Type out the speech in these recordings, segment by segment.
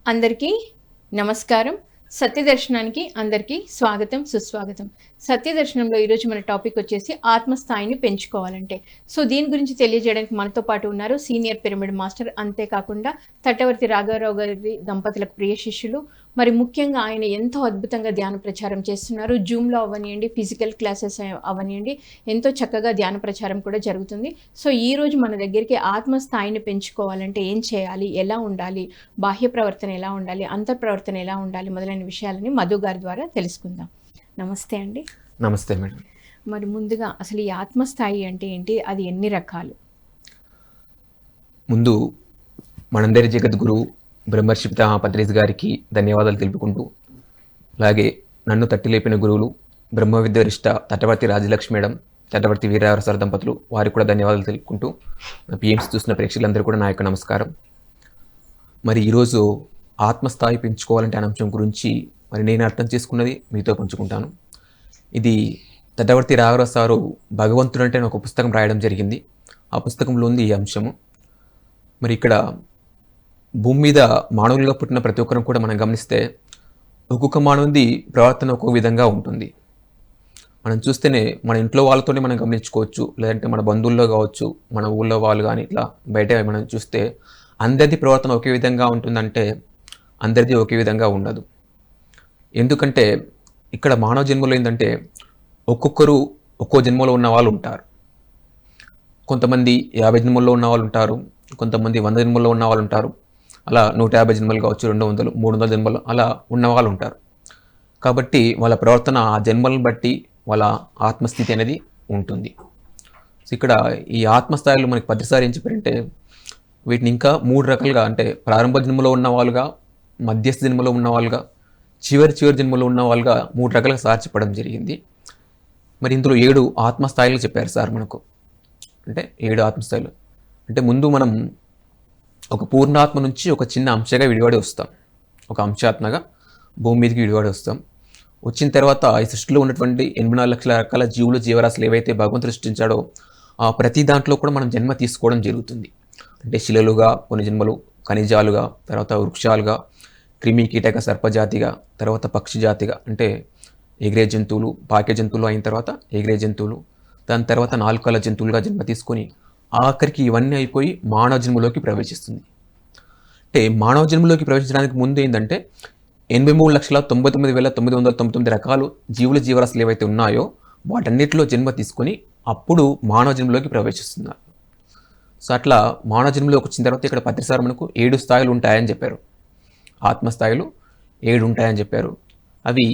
అందరికీ నమస్కారం. సత్యదర్శనానికి అందరికీ స్వాగతం, సుస్వాగతం. సత్యదర్శనంలో ఈరోజు మన టాపిక్ వచ్చేసి ఆత్మస్థాయిని పెంచుకోవాలంటే. సో దీని గురించి తెలియజేయడానికి మనతో పాటు ఉన్నారు సీనియర్ పిరమిడ్ మాస్టర్, అంతేకాకుండా తట్టవర్తి రాఘవరావు గారి దంపతులకు ప్రియ శిష్యులు. మరి ముఖ్యంగా ఆయన ఎంతో అద్భుతంగా ధ్యాన ప్రచారం చేస్తున్నారు. జూమ్లో అవ్వనియండి, ఫిజికల్ క్లాసెస్ అవ్వనియండి, ఎంతో చక్కగా ధ్యాన ప్రచారం కూడా జరుగుతుంది. సో ఈరోజు మన దగ్గరికి ఆత్మస్థాయిని పెంచుకోవాలంటే ఏం చేయాలి, ఎలా ఉండాలి, బాహ్య ప్రవర్తన ఎలా ఉండాలి, అంతర్ ప్రవర్తన ఎలా ఉండాలి మొదలైన విషయాలని మధు గారి ద్వారా తెలుసుకుందాం. నమస్తే అండి. నమస్తే మేడం. మరి ముందుగా అసలు ఈ ఆత్మస్థాయి అంటే ఏంటి, అది ఎన్ని రకాలు? ముందు మనందరి జగద్గురు బ్రహ్మర్షి పితామహ పత్రిస్ గారికి ధన్యవాదాలు తెలుపుకుంటూ, అలాగే నన్ను తట్టి లేపిన గురువులు బ్రహ్మ విద్యారిష్ట తట్టవర్తి రాజలక్ష్మి మేడం, తట్టవర్తి వీరరావు దంపతులు, వారికి కూడా ధన్యవాదాలు తెలుపుకుంటూ, నా పిఎంసి చూసిన ప్రేక్షకులందరూ కూడా నా యొక్క నమస్కారం. మరి ఈరోజు ఆత్మస్థాయి పెంచుకోవాలంటే అనే అంశం గురించి మరి నేను అర్థం చేసుకున్నది మీతో పంచుకుంటాను. ఇది తట్టవర్తి రాఘవరావు సారు భగవంతుడు అంటే ఒక పుస్తకం రాయడం జరిగింది. ఆ పుస్తకంలో ఉంది ఈ అంశము. మరి ఇక్కడ భూమి మీద మానవులుగా పుట్టిన ప్రతి ఒక్కరం కూడా మనం గమనిస్తే ఒక్కొక్క మానవుది ప్రవర్తన ఒక్కొక్క విధంగా ఉంటుంది. మనం చూస్తేనే మన ఇంట్లో వాళ్ళతోనే మనం గమనించుకోవచ్చు, లేదంటే మన బంధువుల్లో కావచ్చు, మన ఊళ్ళో వాళ్ళు కానీ ఇట్లా బయట మనం చూస్తే అందరిది ప్రవర్తన ఒకే విధంగా ఉంటుందంటే అందరిది ఒకే విధంగా ఉండదు. ఎందుకంటే ఇక్కడ మానవ జన్మలో ఏంటంటే ఒక్కొక్కరు ఒక్కో జన్మలో ఉన్న వాళ్ళు ఉంటారు. కొంతమంది 50 జన్మల్లో ఉన్న వాళ్ళు ఉంటారు, కొంతమంది 100 జన్మల్లో ఉన్న వాళ్ళు ఉంటారు, అలా 150 జన్మలు కావచ్చు, 200, 300 జన్మలు అలా ఉన్న వాళ్ళు ఉంటారు. కాబట్టి వాళ్ళ ప్రవర్తన ఆ జన్మలను బట్టి వాళ్ళ ఆత్మస్థితి అనేది ఉంటుంది. సో ఇక్కడ ఈ ఆత్మస్థాయిలో మనకి ప్రతిసారి ఏం చెప్పారంటే వీటిని ఇంకా 3 రకాలుగా, అంటే ప్రారంభ జన్మలో ఉన్న వాళ్ళుగా, మధ్యస్థ జన్మలో ఉన్న వాళ్ళుగా, చివరి జన్మలో ఉన్న వాళ్ళుగా 3 రకాలుగా సార్ చెప్పడం జరిగింది. మరి ఇందులో 7 ఆత్మస్థాయిలు చెప్పారు సార్ మనకు. అంటే 7 ఆత్మస్థాయిలు అంటే ముందు మనం ఒక పూర్ణాత్మ నుంచి ఒక చిన్న అంశగా విడిపడి వస్తాం. ఒక అంశాత్మగా భూమి మీదకి విడిపడి వస్తాం. వచ్చిన తర్వాత ఈ సృష్టిలో ఉన్నటువంటి 84 లక్షల రకాల జీవులు, జీవరాశులు ఏవైతే భగవంతుడు సృష్టించాడో ఆ ప్రతి దాంట్లో కూడా మనం జన్మ తీసుకోవడం జరుగుతుంది. అంటే శిలలుగా కొన్ని జన్మలు, ఖనిజాలుగా, తర్వాత వృక్షాలుగా, క్రిమి కీటక సర్పజాతిగా, తర్వాత పక్షి జాతిగా, అంటే ఎగిరే జంతువులు, పాకే జంతువులు అయిన తర్వాత ఎగిరే జంతువులు, దాని తర్వాత 4 కాళ్ళ జంతువులుగా జన్మ తీసుకొని ఆఖరికి ఇవన్నీ అయిపోయి మానవ జన్మలోకి ప్రవేశిస్తుంది. అంటే మానవ జన్మలోకి ప్రవేశించడానికి ముందు ఏంటంటే 83,99,999 రకాలు జీవుల, జీవరాశులు ఏవైతే ఉన్నాయో వాటన్నిటిలో జన్మ తీసుకొని అప్పుడు మానవ జన్మలోకి ప్రవేశిస్తున్నారు. సో అట్లా మానవ జన్మలోకి వచ్చిన తర్వాత ఇక్కడ పత్రిసారి మనకు 7 స్థాయిలు ఉంటాయని చెప్పారు. ఆత్మస్థాయిలు 7 ఉంటాయని చెప్పారు. అవి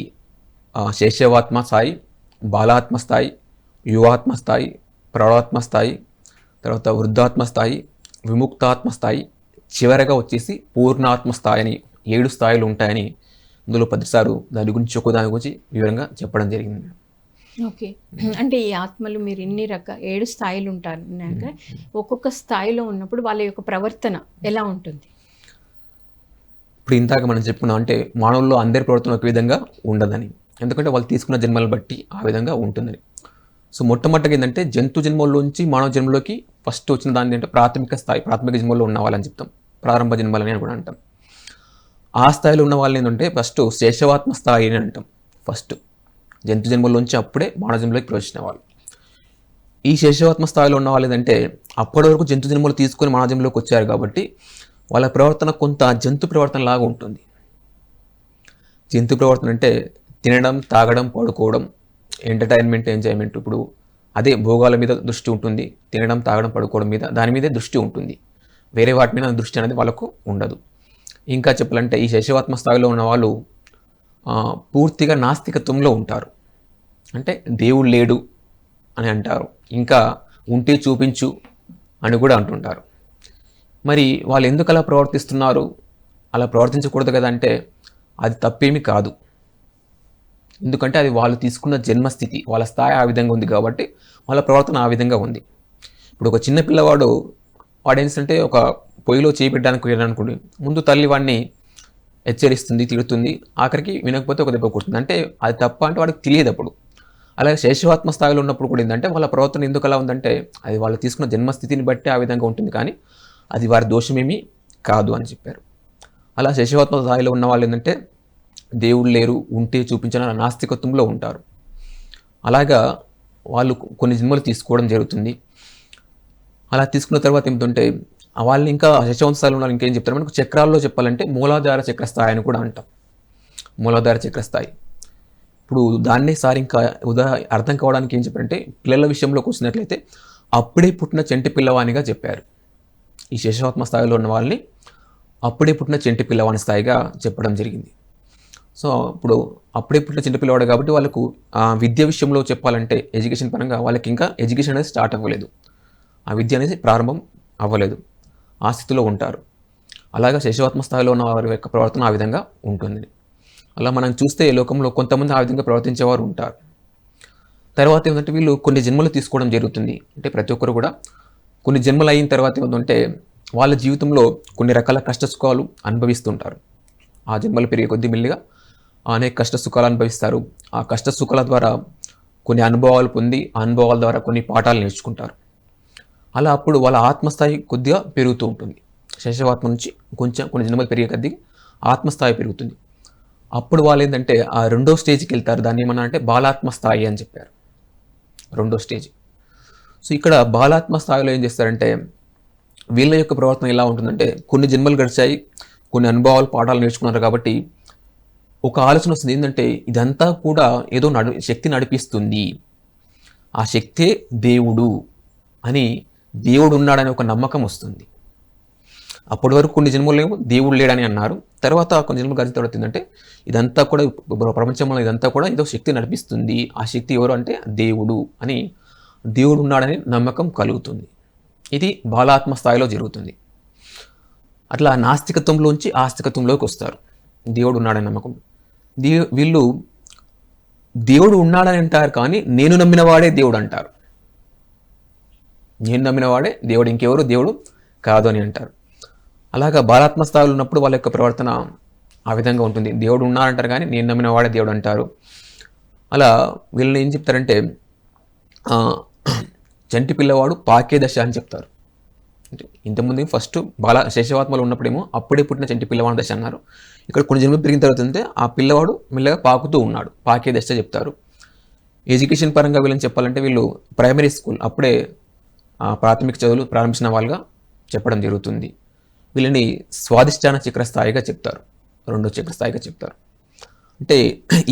శైశవాత్మ స్థాయి, బాలాత్మ స్థాయి, యువాత్మ స్థాయి, ప్రౌఢాత్మ స్థాయి, తర్వాత వృద్ధాత్మ స్థాయి, విముక్తాత్మ స్థాయి, చివరగా వచ్చేసి పూర్ణాత్మ స్థాయి అని 7 స్థాయిలు ఉంటాయని ఇందులో పత్రిసారు దాని గురించి దాని గురించి వివరంగా చెప్పడం జరిగింది. ఓకే. అంటే ఈ ఆత్మలు మీరు ఇన్ని 7 స్థాయిలు ఉంటారు. ఒక్కొక్క స్థాయిలో ఉన్నప్పుడు వాళ్ళ యొక్క ప్రవర్తన ఎలా ఉంటుంది? ఇప్పుడు ఇందాక మనం చెప్పుకున్నాం, అంటే మానవుల్లో అందరి ప్రవర్తన ఒక విధంగా ఉండదని, ఎందుకంటే వాళ్ళు తీసుకున్న జన్మలను బట్టి ఆ విధంగా ఉంటుందని. సో మొట్టమొదటిగా ఏంటంటే జంతు జన్మల్లోంచి మానవ జన్మలోకి ఫస్ట్ వచ్చిన దాన్ని అంటే ప్రాథమిక స్థాయి, ప్రాథమిక జన్మల్లో ఉన్న వాళ్ళని చెప్తాం, ప్రారంభ జన్మలని అని కూడా అంటాం. ఆ స్థాయిలో ఉన్న వాళ్ళని ఏంటంటే ఫస్ట్ శేషవాత్మ స్థాయి అని అంటాం. ఫస్ట్ జంతు జన్మల్లోంచి అప్పుడే మానవ జన్మలోకి ప్రవేశించిన వాళ్ళు. ఈ శేషవాత్మ స్థాయిలో ఉన్న వాళ్ళు ఏంటంటే అప్పటి వరకు జంతు జన్మలు తీసుకొని మానవ జన్మలోకి వచ్చారు కాబట్టి వాళ్ళ ప్రవర్తన కొంత జంతు ప్రవర్తన లాగా ఉంటుంది. జంతు ప్రవర్తన అంటే తినడం, తాగడం, పడుకోవడం, ఎంటర్టైన్మెంట్, ఎంజాయ్మెంట్. ఇప్పుడు అదే భోగాల మీద దృష్టి ఉంటుంది, తినడం, తాగడం, పడుకోవడం మీద, దాని మీదే దృష్టి ఉంటుంది. వేరే వాటి మీద దృష్టి అనేది వాళ్ళకు ఉండదు. ఇంకా చెప్పాలంటే ఈ శైశవాత్మ స్థాయిలో ఉన్న వాళ్ళు పూర్తిగా నాస్తికత్వంలో ఉంటారు. అంటే దేవుడు లేడు అని అంటారు, ఇంకా ఉంటే చూపించు అని కూడా అంటుంటారు. మరి వాళ్ళు ఎందుకు అలా ప్రవర్తిస్తున్నారు, అలా ప్రవర్తించకూడదు కదా అంటే అది తప్పేమీ కాదు. ఎందుకంటే అది వాళ్ళు తీసుకున్న జన్మస్థితి, వాళ్ళ స్థాయి ఆ విధంగా ఉంది కాబట్టి వాళ్ళ ప్రవర్తన ఆ విధంగా ఉంది. ఇప్పుడు ఒక చిన్న పిల్లవాడు ఏంటంటే ఒక పొయ్యిలో చేపెట్టడానికి వెళ్ళాలనుకోండి, ముందు తల్లి వాడిని హెచ్చరిస్తుంది, తిడుతుంది, ఆఖరికి వినకపోతే ఒక దెబ్బ కొడుతుంది. అంటే అది తప్ప అంటే వాడికి తెలియదు అప్పుడు. అలాగే శైశవాత్మ స్థాయిలో ఉన్నప్పుడు కూడా ఏంటంటే వాళ్ళ ప్రవర్తన ఎందుకు అలా ఉందంటే అది వాళ్ళు తీసుకున్న జన్మస్థితిని బట్టి ఆ విధంగా ఉంటుంది, కానీ అది వారి దోషమేమీ కాదు అని చెప్పారు. అలా శైశవాత్మ స్థాయిలో ఉన్న వాళ్ళు ఏంటంటే దేవుడు లేరు, ఉంటే చూపించిన నాస్తికత్వంలో ఉంటారు. అలాగా వాళ్ళు కొన్ని జన్మలు తీసుకోవడం జరుగుతుంది. అలా తీసుకున్న తర్వాత ఏమిటంటే వాళ్ళు ఇంకా శైశవాత్మ స్థాయిలో ఉన్న వాళ్ళు ఇంకేం చెప్తారు, మనకు చక్రాల్లో చెప్పాలంటే మూలాధార చక్ర స్థాయి అని కూడా అంటాం. మూలాధార చక్ర స్థాయి. ఇప్పుడు దాన్నే సార్ ఇంకా అర్థం కావడానికి ఏం చెప్పారంటే, పిల్లల విషయంలోకి వచ్చినట్లయితే అప్పుడే పుట్టిన చెంటి పిల్లవానిగా చెప్పారు. ఈ శేషవాత్మ స్థాయిలో ఉన్న వాళ్ళని అప్పుడే పుట్టిన చెంటి పిల్లవాని స్థాయిగా చెప్పడం జరిగింది. సో ఇప్పుడు అప్పుడే పుట్టిన చెంటి పిల్లవాడు కాబట్టి వాళ్ళకు విద్య విషయంలో చెప్పాలంటే ఎడ్యుకేషన్ పరంగా వాళ్ళకి ఇంకా ఎడ్యుకేషన్ అనేది స్టార్ట్ అవ్వలేదు, ఆ విద్య అనేది ప్రారంభం అవ్వలేదు, ఆ స్థితిలో ఉంటారు. అలాగా శేషవాత్మ స్థాయిలో ఉన్న వారి యొక్క ప్రవర్తన ఆ విధంగా ఉంటుంది. అలా మనం చూస్తే లోకంలో కొంతమంది ఆ విధంగా ప్రవర్తించేవారు ఉంటారు. తర్వాత ఏంటంటే వీళ్ళు కొన్ని జన్మలు తీసుకోవడం జరుగుతుంది. అంటే ప్రతి ఒక్కరు కూడా కొన్ని జన్మలు అయిన తర్వాత ఏంటంటే వాళ్ళ జీవితంలో కొన్ని రకాల కష్ట సుఖాలు అనుభవిస్తుంటారు. ఆ జన్మలు పెరిగే కొద్ది మెల్లిగా అనేక కష్ట సుఖాలు అనుభవిస్తారు. ఆ కష్ట సుఖాల ద్వారా కొన్ని అనుభవాలు పొంది ఆ అనుభవాల ద్వారా కొన్ని పాఠాలు నేర్చుకుంటారు. అలా అప్పుడు వాళ్ళ ఆత్మస్థాయి కొద్దిగా పెరుగుతూ ఉంటుంది. శైశవాత్మ నుంచి కొంచెం కొన్ని జన్మలు పెరిగే కొద్ది ఆత్మస్థాయి పెరుగుతుంది. అప్పుడు వాళ్ళు ఏంటంటే ఆ రెండో స్టేజ్కి వెళ్తారు. దాన్ని ఏమన్నా అంటే బాలాత్మ స్థాయి అని చెప్పారు, రెండో స్టేజ్. సో ఇక్కడ బాలాత్మ స్థాయిలో ఏం చేస్తారంటే వీళ్ళ యొక్క ప్రవర్తన ఎలా ఉంటుందంటే, కొన్ని జన్మలు గడిచాయి, కొన్ని అనుభవాలు పాఠాలు నేర్చుకున్నారు కాబట్టి ఒక ఆలోచన వస్తుంది ఏంటంటే ఇదంతా కూడా ఏదో శక్తి నడిపిస్తుంది, ఆ శక్తే దేవుడు అని, దేవుడు ఉన్నాడని ఒక నమ్మకం వస్తుంది. అప్పటి వరకు కొన్ని జన్మలు ఏమో దేవుడు లేడని అన్నారు. తర్వాత కొన్ని జన్మలు గడిచిన తర్వాత ఏంటంటే ఇదంతా కూడా ప్రపంచంలో ఇదంతా కూడా ఏదో శక్తి నడిపిస్తుంది, ఆ శక్తి ఎవరు అంటే దేవుడు అని, దేవుడు ఉన్నాడని నమ్మకం కలుగుతుంది. ఇది బాలాత్మ స్థాయిలో జరుగుతుంది. అట్లా నాస్తికత్వంలోంచి ఆస్తికత్వంలోకి వస్తారు. దేవుడు ఉన్నాడని నమ్మకం. వీళ్ళు దేవుడు ఉన్నాడని అంటారు కానీ నేను నమ్మిన వాడే దేవుడు అంటారు. నేను నమ్మిన వాడే దేవుడు, ఇంకెవరు దేవుడు కాదు అని అంటారు. అలాగా బాలాత్మ స్థాయిలో ఉన్నప్పుడు వాళ్ళ యొక్క ప్రవర్తన ఆ విధంగా ఉంటుంది. దేవుడు ఉన్నారంటారు కానీ నేను నమ్మిన వాడే దేవుడు అంటారు. అలా వీళ్ళని ఏం చెప్తారంటే చంటి పిల్లవాడు పాకే దశ అని చెప్తారు. అంటే ఇంతకుముందు ఫస్ట్ శైశవాత్మలో ఉన్నప్పుడేమో అప్పుడే పుట్టిన చంటి పిల్లవాడి దశ అన్నారు. ఇక్కడ కొన్ని జన్మలు పెరిగిన తర్వాత అంటే ఆ పిల్లవాడు మెల్లగా పాకుతూ ఉన్నాడు, పాకే దశ చెప్తారు. ఎడ్యుకేషన్ పరంగా వీళ్ళని చెప్పాలంటే వీళ్ళు ప్రైమరీ స్కూల్ అప్పుడే ప్రాథమిక చదువులు ప్రారంభించిన వాళ్ళుగా చెప్పడం జరుగుతుంది. వీళ్ళని స్వాదిష్టాన చక్ర స్థాయిగా చెప్తారు, రెండో చక్ర స్థాయిగా చెప్తారు. అంటే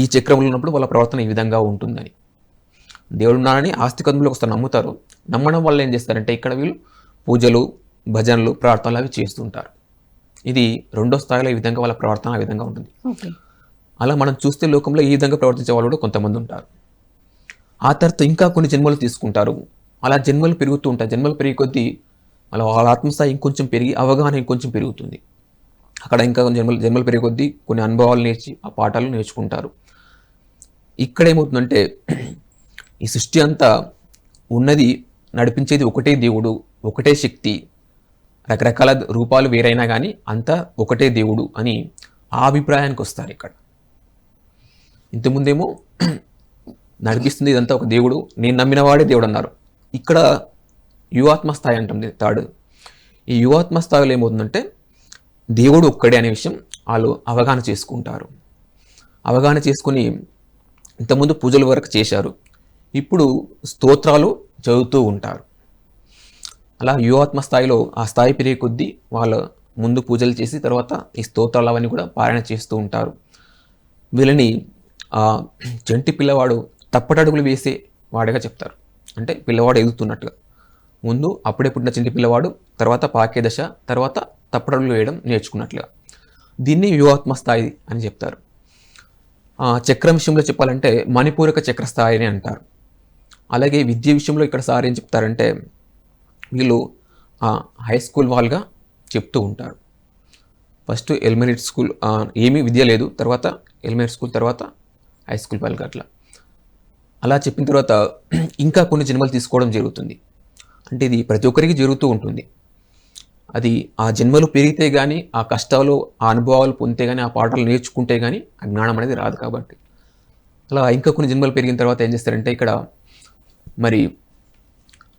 ఈ చక్రంలో ఉన్నప్పుడు వాళ్ళ ప్రవర్తన ఈ విధంగా ఉంటుందని. దేవుడు ఉన్నారని ఆస్తికంలోకి వస్తారు, నమ్ముతారు. నమ్మడం వల్ల ఏం చేస్తారంటే ఇక్కడ వీళ్ళు పూజలు, భజనలు, ప్రార్థనలు అవి చేస్తుంటారు. ఇది రెండో స్థాయిలో ఈ విధంగా వాళ్ళ ప్రవర్తన ఆ విధంగా ఉంటుంది. అలా మనం చూస్తే లోకంలో ఈ విధంగా ప్రవర్తించే వాళ్ళు కూడా కొంతమంది ఉంటారు. ఆ తర్వాత ఇంకా కొన్ని జన్మలు తీసుకుంటారు. అలా జన్మలు పెరుగుతూ ఉంటాయి. జన్మలు పెరిగే కొద్దీ వాళ్ళ ఆత్మస్థాయి ఇంకొంచెం పెరిగి అవగాహన ఇంకొంచెం పెరుగుతుంది. అక్కడ ఇంకా జన్మలు పెరిగే కొద్దీ కొన్ని అనుభవాలు నేర్చి ఆ పాఠాలు నేర్చుకుంటారు. ఇక్కడ ఏమవుతుందంటే ఈ సృష్టి అంతా ఉన్నది నడిపించేది ఒకటే దేవుడు, ఒకటే శక్తి, రకరకాల రూపాలు వేరైనా కానీ అంతా ఒకటే దేవుడు అని ఆ అభిప్రాయానికి వస్తారు. ఇక్కడ ఇంతకుముందేమో నడిపిస్తుంది ఇదంతా ఒక దేవుడు, నేను నమ్మిన వాడే దేవుడు అన్నారు. ఇక్కడ యువాత్మ స్థాయి అంటుంది థర్డ్. ఈ యువాత్మ స్థాయిలో ఏమవుతుందంటే దేవుడు ఒక్కడే అనే విషయం వాళ్ళు అవగాహన చేసుకుంటారు. అవగాహన చేసుకుని ఇంతకుముందు పూజల వరకు చేశారు, ఇప్పుడు స్తోత్రాలు చదువుతూ ఉంటారు. అలా యువాత్మ స్థాయిలో ఆ స్థాయి పెరిగే కొద్దీ వాళ్ళ ముందు పూజలు చేసి తర్వాత ఈ స్తోత్రాలు అవన్నీ కూడా పారాయణ చేస్తూ ఉంటారు. వీళ్ళని చంటి పిల్లవాడు తప్పటడుగులు వేసే వాడిగా చెప్తారు. అంటే పిల్లవాడు ఎదుగుతున్నట్టుగా, ముందు అప్పుడే పుట్టిన చంటి పిల్లవాడు, తర్వాత పాకే దశ, తర్వాత తప్పటడుగులు వేయడం నేర్చుకున్నట్లుగా. దీన్ని యువాత్మ స్థాయి అని చెప్తారు. చక్రం విషయంలో చెప్పాలంటే మణిపూరక చక్ర స్థాయి అని అంటారు. అలాగే విద్య విషయంలో ఇక్కడ సార్ ఏం చెప్తారంటే వీళ్ళు హై స్కూల్ వాళ్ళుగా చెప్తూ ఉంటారు. ఫస్ట్ ఎలిమెంటరీ స్కూల్ ఏమీ విద్య లేదు, తర్వాత ఎలిమెంటరీ స్కూల్, తర్వాత హై స్కూల్ వాళ్ళకి అట్లా. అలా చెప్పిన తర్వాత ఇంకా కొన్ని జన్మలు తీసుకోవడం జరుగుతుంది. అంటే ఇది ప్రతి ఒక్కరికి జరుగుతూ ఉంటుంది. అది ఆ జన్మలు పెరిగితే కానీ, ఆ కష్టాలు, ఆ అనుభవాలు పొందితే కానీ, ఆ పాఠాలు నేర్చుకుంటే కానీ ఆ జ్ఞానం అనేది రాదు కాబట్టి. అలా ఇంకా కొన్ని జన్మలు పెరిగిన తర్వాత ఏం చేస్తారంటే ఇక్కడ మరి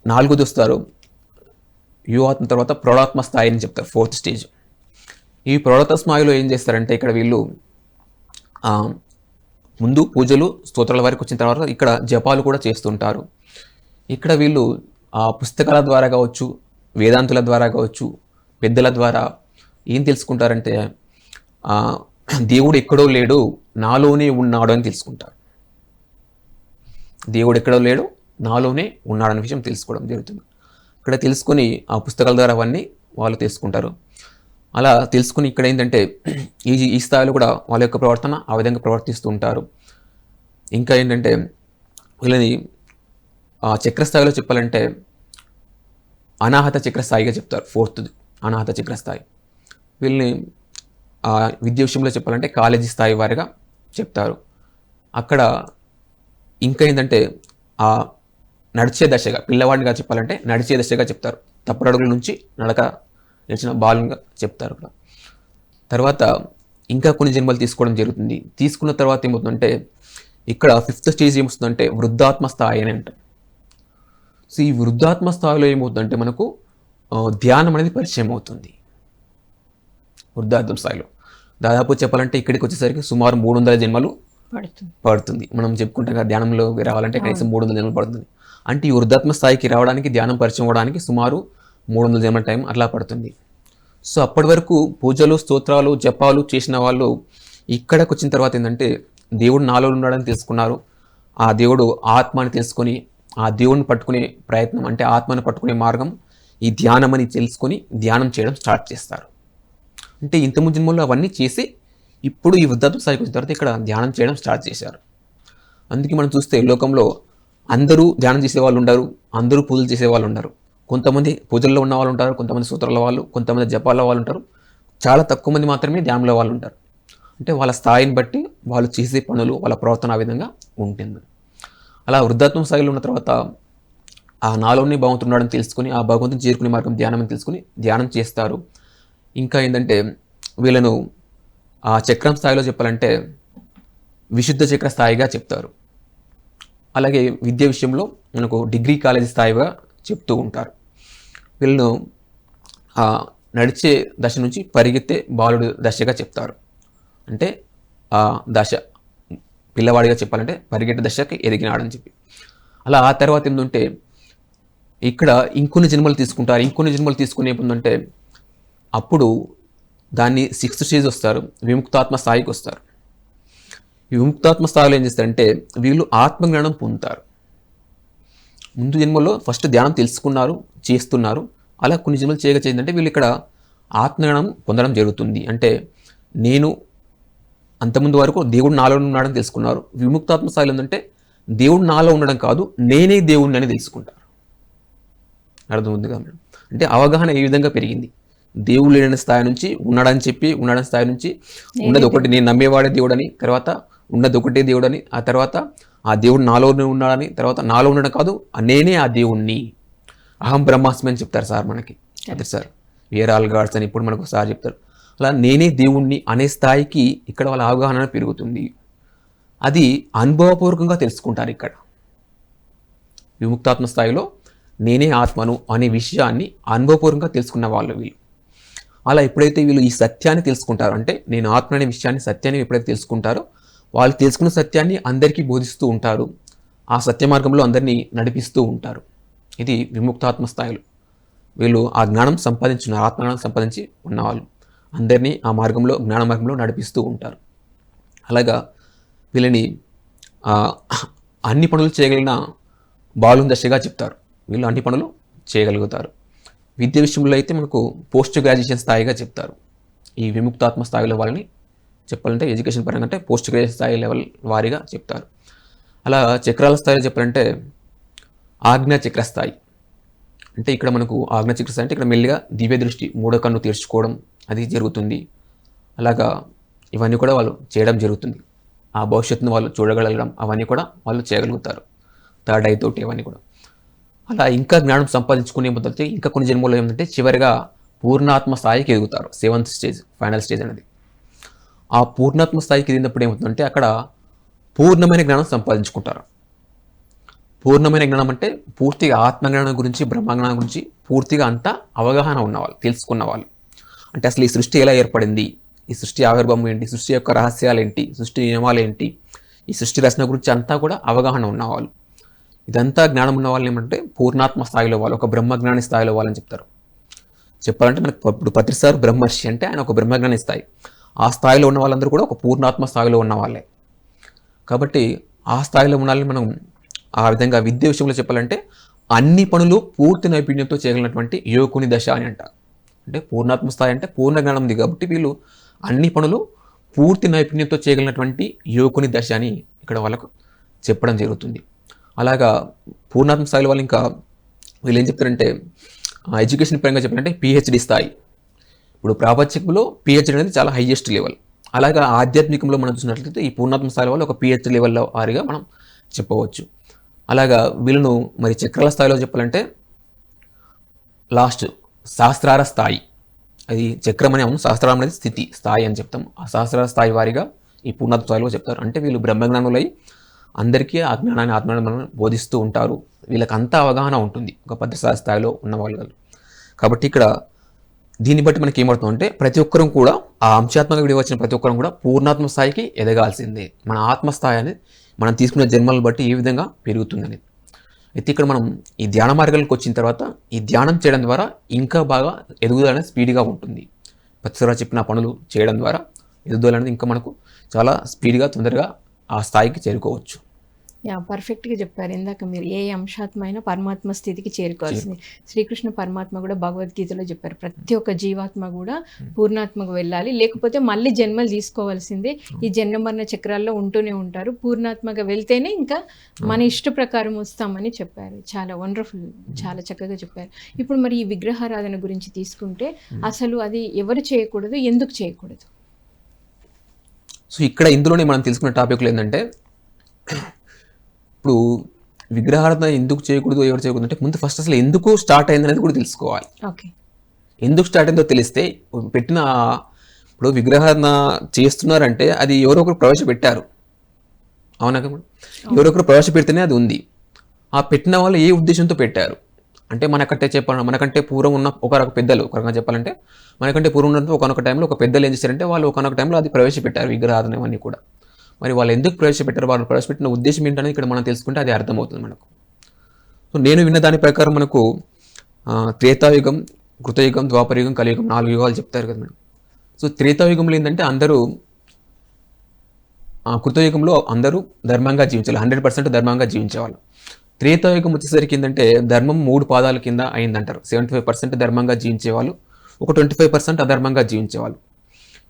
నాలుగోది వస్తారు యువాత్మ, తర్వాత ప్రౌఢాత్మ స్థాయి అని చెప్తారు, ఫోర్త్ స్టేజ్. ఈ ప్రౌఢతస్మాయిలో ఏం చేస్తారంటే ఇక్కడ వీళ్ళు ఆ, ముందు పూజలు స్తోత్రాల వరకు వచ్చిన తర్వాత ఇక్కడ జపాలు కూడా చేస్తుంటారు. ఇక్కడ వీళ్ళు ఆ పుస్తకాల ద్వారా కావచ్చు, వేదాంతుల ద్వారా కావచ్చు, పెద్దల ద్వారా ఏం తెలుసుకుంటారంటే ఆ, దేవుడు ఎక్కడో లేడు, నాలోనే ఉన్నాడు అని తెలుసుకుంటారు. దేవుడు ఎక్కడో లేడు, నాలోనే ఉన్నాడనే విషయం తెలుసుకోవడం జరుగుతుంది. ఇక్కడ తెలుసుకొని ఆ పుస్తకాల ద్వారా అవన్నీ వాళ్ళు తెలుసుకుంటారు. అలా తెలుసుకుని ఇక్కడ ఏంటంటే ఈ స్థాయిలో కూడా వాళ్ళ యొక్క ప్రవర్తన ఆ విధంగా ప్రవర్తిస్తూ ఉంటారు. ఇంకా ఏంటంటే వీళ్ళని చక్రస్థాయిలో చెప్పాలంటే అనాహత చక్రస్థాయిగా చెప్తారు. 4th అనాహత చక్రస్థాయి. వీళ్ళని విద్య విషయంలో చెప్పాలంటే కాలేజీ స్థాయి వారిగా చెప్తారు. అక్కడ ఇంకా ఏంటంటే ఆ నడిచే దశగా, పిల్లవాడిగా చెప్పాలంటే నడిచే దశగా చెప్తారు. తప్పడడుగుల నుంచి నడక నేర్చిన బాలుగా చెప్తారు. అక్కడ తర్వాత ఇంకా కొన్ని జన్మలు తీసుకోవడం జరుగుతుంది. తీసుకున్న తర్వాత ఏమవుతుందంటే ఇక్కడ 5th స్టేజ్ ఏమొస్తుందంటే వృద్ధాత్మ స్థాయి అని అంటాం. సో ఈ వృద్ధాత్మ స్థాయిలో ఏమవుతుందంటే మనకు ధ్యానం అనేది పరిచయం అవుతుంది. వృద్ధాత్మ స్థాయిలో దాదాపు చెప్పాలంటే ఇక్కడికి వచ్చేసరికి సుమారు 300 జన్మలు పడుతుంది. మనం చెప్పుకుంటాం కదా, ధ్యానంలో రావాలంటే కనీసం 300 జన్మలు పడుతుంది. అంటే ఈ వృద్ధాత్మ స్థాయికి రావడానికి, ధ్యానం పరిచయం అవ్వడానికి సుమారు 300 జన్మల టైం అట్లా పడుతుంది. సో అప్పటి వరకు పూజలు, స్తోత్రాలు, జపాలు చేసిన వాళ్ళు ఇక్కడికి వచ్చిన తర్వాత ఏంటంటే దేవుడు నాలో ఉన్నాడని తెలుసుకున్నారు. ఆ దేవుడు ఆత్మ అని తెలుసుకొని ఆ దేవుడిని పట్టుకునే ప్రయత్నం, అంటే ఆత్మని పట్టుకునే మార్గం ఈ ధ్యానం అని తెలుసుకొని ధ్యానం చేయడం స్టార్ట్ చేస్తారు. అంటే ఇంతకుముందు జన్మల్లో అవన్నీ చేసి ఇప్పుడు ఈ వృద్ధాత్మ స్థాయికి వచ్చిన తర్వాత ఇక్కడ ధ్యానం చేయడం స్టార్ట్ చేశారు. అందుకే మనం చూస్తే లోకంలో అందరూ ధ్యానం చేసే వాళ్ళు ఉండరు, అందరూ పూజలు చేసే వాళ్ళు ఉండరు. కొంతమంది పూజల్లో ఉన్న వాళ్ళు ఉంటారు, కొంతమంది సూత్రాల వాళ్ళు, కొంతమంది జపాల వాళ్ళు ఉంటారు. చాలా తక్కువ మంది మాత్రమే ధ్యానంలో వాళ్ళు ఉంటారు. అంటే వాళ్ళ స్థాయిని బట్టి వాళ్ళు చేసే పనులు, వాళ్ళ ప్రవర్తన ఆ విధంగా ఉంటుంది. అలా వృద్ధాత్మ స్థాయిలో ఉన్న తర్వాత ఆ నాలోనే భగవంతున్నాడని తెలుసుకుని ఆ భగవంతుని చేరుకునే మార్గం ధ్యానం అని తెలుసుకుని ధ్యానం చేస్తారు. ఇంకా ఏంటంటే వీళ్ళను ఆ చక్రం స్థాయిలో చెప్పాలంటే విశుద్ధ చక్ర స్థాయిగా చెప్తారు. అలాగే విద్య విషయంలో మనకు డిగ్రీ కాలేజీ స్థాయిగా చెప్తూ ఉంటారు. వీళ్ళను నడిచే దశ నుంచి పరిగెత్తే బాలుడు దశగా చెప్తారు. అంటే ఆ దశ పిల్లవాడిగా చెప్పాలంటే పరిగెట్టే దశకి ఎదిగినాడని చెప్పి. అలా ఆ తర్వాత ఏంటంటే ఇక్కడ ఇంకొన్ని జన్మలు తీసుకుంటారు. ఇంకొన్ని జన్మలు తీసుకుని ఏముందంటే అప్పుడు దాన్ని 6th స్టేజ్ వస్తారు, విముక్తాత్మ స్థాయికి వస్తారు. ఈ విముక్తాత్మ స్థాయిలో ఏం చేస్తారంటే వీళ్ళు ఆత్మజ్ఞానం పొందుతారు. ముందు జన్మలో ఫస్ట్ ధ్యానం తెలుసుకున్నారు, చేస్తున్నారు. అలా కొన్ని జన్మలు చేయగలిగిందంటే వీళ్ళు ఇక్కడ ఆత్మజ్ఞానం పొందడం జరుగుతుంది. అంటే నేను అంతకుముందు వరకు దేవుడు నాలో ఉన్నాడని తెలుసుకున్నారు. విముక్తాత్మ స్థాయిలో ఏంటంటే దేవుడు నాలో ఉండడం కాదు, నేనే దేవుడిని అని తెలుసుకుంటారు. అర్థమవుతుంది కదా. అంటే అవగాహన ఏ విధంగా పెరిగింది. దేవుడు లేని స్థాయి నుంచి ఉన్నాడని స్థాయి నుంచి ఉన్నది ఒకటి, నేను నమ్మేవాడే దేవుడని, తర్వాత ఉన్నది ఒకటే దేవుడని, ఆ తర్వాత ఆ దేవుడు నాలోనే ఉన్నాడని, తర్వాత నాలో ఉండడం కాదు నేనే ఆ దేవుణ్ణి, అహం బ్రహ్మాస్మి అని చెప్తారు సార్ మనకి. అదే సార్ వేర్ ఆల్ గాడ్స్ అని ఇప్పుడు మనకు సార్ చెప్తారు. అలా నేనే దేవుణ్ణి అనే స్థాయికి ఇక్కడ వాళ్ళ అవగాహన పెరుగుతుంది. అది అనుభవపూర్వకంగా తెలుసుకుంటారు. ఇక్కడ విముక్తాత్మ స్థాయిలో నేనే ఆత్మను అనే విషయాన్ని అనుభవపూర్వకంగా తెలుసుకున్న వాళ్ళు వీళ్ళు. అలా ఎప్పుడైతే వీళ్ళు ఈ సత్యాన్ని తెలుసుకుంటారో, అంటే నేను ఆత్మ అనే విషయాన్ని, సత్యాన్ని ఎప్పుడైతే తెలుసుకుంటారో వాళ్ళు తెలుసుకున్న సత్యాన్ని అందరికీ బోధిస్తూ ఉంటారు. ఆ సత్య మార్గంలో అందరినీ నడిపిస్తూ ఉంటారు. ఇది విముక్తాత్మ స్థాయిలో వీళ్ళు ఆ జ్ఞానం సంపాదించున్నారు. ఆత్మజ్ఞానం సంపాదించి ఉన్నవాళ్ళు అందరినీ ఆ మార్గంలో, జ్ఞాన మార్గంలో నడిపిస్తూ ఉంటారు. అలాగా వీళ్ళని అన్ని పనులు చేయగలిగిన బాలు దశగా చెప్తారు. వీళ్ళు అన్ని పనులు చేయగలుగుతారు. విద్య విషయంలో అయితే మనకు పోస్ట్ గ్రాడ్యుయేషన్ స్థాయిగా చెప్తారు. ఈ విముక్తాత్మ స్థాయిలో వాళ్ళని చెప్పాలంటే ఎడ్యుకేషన్ పరంగా అంటే పోస్ట్ గ్రాడ్యుయేషన్ స్థాయి లెవెల్ వారీగా చెప్తారు. అలా చక్రాల స్థాయిలో చెప్పాలంటే ఆజ్ఞా చక్ర స్థాయి. అంటే ఇక్కడ మనకు ఆజ్ఞా చక్ర స్థాయి అంటే ఇక్కడ మెల్లిగా దివ్య దృష్టి, మూడో కన్ను తీర్చుకోవడం అది జరుగుతుంది. అలాగా ఇవన్నీ కూడా వాళ్ళు చేయడం జరుగుతుంది. ఆ భవిష్యత్తును వాళ్ళు చూడగలగడం అవన్నీ కూడా వాళ్ళు చేయగలుగుతారు. థర్డ్ ఐ తోటి అవన్నీ కూడా. అలా ఇంకా జ్ఞానం సంపాదించుకునే మొదటి ఇంకా కొన్ని జన్మలో ఏమంటే చివరిగా పూర్ణాత్మ స్థాయికి ఎదుగుతారు. 7th స్టేజ్, ఫైనల్ స్టేజ్ అనేది. ఆ పూర్ణాత్మ స్థాయికి ఎదిగినప్పుడు ఏమవుతుందంటే అక్కడ పూర్ణమైన జ్ఞానం సంపాదించుకుంటారు. పూర్ణమైన జ్ఞానం అంటే పూర్తిగా ఆత్మజ్ఞానం గురించి, బ్రహ్మజ్ఞానం గురించి పూర్తిగా అంతా అవగాహన ఉన్నవాళ్ళు, తెలుసుకున్న వాళ్ళు. అంటే అసలు ఈ సృష్టి ఎలా ఏర్పడింది, ఈ సృష్టి ఆవిర్భావం ఏంటి, సృష్టి యొక్క రహస్యాలు ఏంటి, సృష్టి నియమాలు ఏంటి, ఈ సృష్టి రచన గురించి అంతా కూడా అవగాహన ఉన్నవాళ్ళు. ఇదంతా జ్ఞానం ఉన్న వాళ్ళు ఏమంటే పూర్ణాత్మ స్థాయిలో వాళ్ళు, ఒక బ్రహ్మజ్ఞాని స్థాయిలో వాళ్ళని చెప్తారు. చెప్పాలంటే మనకు ఇప్పుడు పత్రి సార్ బ్రహ్మర్షి అంటే ఆయన ఒక బ్రహ్మజ్ఞాని స్థాయి. ఆ స్థాయిలో ఉన్న వాళ్ళందరూ కూడా ఒక పూర్ణాత్మ స్థాయిలో ఉన్న వాళ్ళే. కాబట్టి ఆ స్థాయిలో ఉండాలని మనం ఆ విధంగా విద్య విషయంలో చెప్పాలంటే అన్ని పనులు పూర్తి నైపుణ్యంతో చేయగలిగినటువంటి యోగుని దశ అని అంటారు. అంటే పూర్ణాత్మ స్థాయి అంటే పూర్ణ జ్ఞానం ఉంది కాబట్టి వీళ్ళు అన్ని పనులు పూర్తి నైపుణ్యంతో చేయగలిగినటువంటి యోగుని దశ అని ఇక్కడ వాళ్ళకు చెప్పడం జరుగుతుంది. అలాగా పూర్ణాత్మ స్థాయిలో వాళ్ళు ఇంకా వీళ్ళు ఏం చెప్తారంటే ఎడ్యుకేషన్ పరంగా చెప్పాలంటే పిహెచ్డి స్థాయి. ఇప్పుడు ప్రాపంచికంలో పిహెచ్డి అనేది చాలా హైయెస్ట్ లెవెల్. అలాగా ఆధ్యాత్మికంలో మనం చూసినట్లయితే ఈ పూర్ణాత్మ స్థాయి వాళ్ళు ఒక పిహెచ్డి లెవెల్లో వారిగా మనం చెప్పవచ్చు. అలాగా వీళ్ళను మరి చక్రాల స్థాయిలో చెప్పాలంటే లాస్ట్ సహస్రార స్థాయి. అది చక్రం అనే సహస్రారం అనేది స్థితి స్థాయి అని చెప్తాం. ఆ సహస్రార స్థాయి వారిగా ఈ పూర్ణాత్మ స్థాయిలో చెప్తారు. అంటే వీళ్ళు బ్రహ్మజ్ఞానులై అందరికీ ఆ జ్ఞానాన్ని ఆత్మజ్ఞానాన్ని బోధిస్తూ ఉంటారు. వీళ్ళకి అంత అవగాహన ఉంటుంది ఒక పద్ధతి స్థాయిలో ఉన్న వాళ్ళు. కాబట్టి ఇక్కడ దీన్ని బట్టి మనకి ఏమవుతుందంటే ప్రతి ఒక్కరం కూడా ఆ అంశాత్మక విడిగా వచ్చిన ప్రతి ఒక్కరం కూడా పూర్ణాత్మ స్థాయికి ఎదగాల్సిందే. మన ఆత్మస్థాయి అనేది మనం తీసుకునే జన్మలను బట్టి ఏ విధంగా పెరుగుతుంది అనేది. అయితే ఇక్కడ మనం ఈ ధ్యాన మార్గాలకు వచ్చిన తర్వాత ఈ ధ్యానం చేయడం ద్వారా ఇంకా బాగా ఎదుగుదల అనేది స్పీడ్గా ఉంటుంది. ప్రతిసారి చెప్పిన పనులు చేయడం ద్వారా ఎదుగుదల అనేది ఇంకా మనకు చాలా స్పీడ్గా తొందరగా ఆ స్థాయికి చేరుకోవచ్చు. పర్ఫెక్ట్గా చెప్పారు. ఇందాక మీరు ఏ అంశాత్మైన పరమాత్మ స్థితికి చేరుకోవాల్సింది. శ్రీకృష్ణ పరమాత్మ కూడా భగవద్గీతలో చెప్పారు, ప్రతి ఒక్క జీవాత్మ కూడా పూర్ణాత్మకు వెళ్ళాలి, లేకపోతే మళ్ళీ జన్మలు తీసుకోవాల్సిందే. ఈ జన్మ మరణ చక్రాల్లో ఉంటూనే ఉంటారు. పూర్ణాత్మగా వెళ్తేనే ఇంకా మన ఇష్ట ప్రకారం వస్తామని చెప్పారు. చాలా వండర్ఫుల్, చాలా చక్కగా చెప్పారు. ఇప్పుడు మరి ఈ విగ్రహారాధన గురించి తీసుకుంటే అసలు అది ఎవరు చేయకూడదు, ఎందుకు చేయకూడదు? సో ఇక్కడ ఇందులోనే మనం తెలుసుకున్న టాపిక్లు ఏంటంటే ఇప్పుడు విగ్రహారాధన ఎందుకు చేయకూడదు, ఎవరు చేయకూడదు అంటే ముందు ఫస్ట్ అసలు ఎందుకు స్టార్ట్ అయింది అనేది కూడా తెలుసుకోవాలి. ఓకే, ఎందుకు స్టార్ట్ అయిందో తెలిస్తే పెట్టిన ఇప్పుడు విగ్రహారాధన చేస్తున్నారంటే అది ఎవరో ఒకరు ప్రవేశపెట్టారు. అవునా? ఎవరొకరు ప్రవేశపెడితేనే అది ఉంది. ఆ పెట్టిన వాళ్ళు ఏ ఉద్దేశంతో పెట్టారు అంటే మనకంటే పూర్వం ఉన్న ఒకరొక పెద్దలు, ఒక రకంగా చెప్పాలంటే మనకంటే పూర్వం ఉన్నంత ఒకనొక టైంలో ఒక పెద్దలు ఏం చేశారంటే వాళ్ళు ఒకనొక టైంలో అది ప్రవేశపెట్టారు విగ్రహారాధన ఇవన్నీ కూడా. మరి వాళ్ళు ఎందుకు ప్రవేశపెట్టారు, వాళ్ళు ప్రవేశపెట్టిన ఉద్దేశం ఏంటనేది ఇక్కడ మనం తెలుసుకుంటే అది అర్థమవుతుంది మనకు. సో నేను విన్న దాని ప్రకారం మనకు త్రేతాయుగం, కృతయుగం, ద్వాపరయుగం, కలియుగం 4 యుగాలు చెప్తారు కదా మేడం. సో త్రేతాయుగంలో ఏంటంటే అందరూ కృతయుగంలో అందరూ ధర్మంగా జీవించాలి, 100% ధర్మంగా జీవించేవాళ్ళు. త్రేతాయుగం వచ్చేసరికి ఏంటంటే ధర్మం 3 పాదాల కింద అయిందంటారు. 75% ధర్మంగా జీవించేవాళ్ళు, ఒక 25% అధర్మంగా జీవించేవాళ్ళు.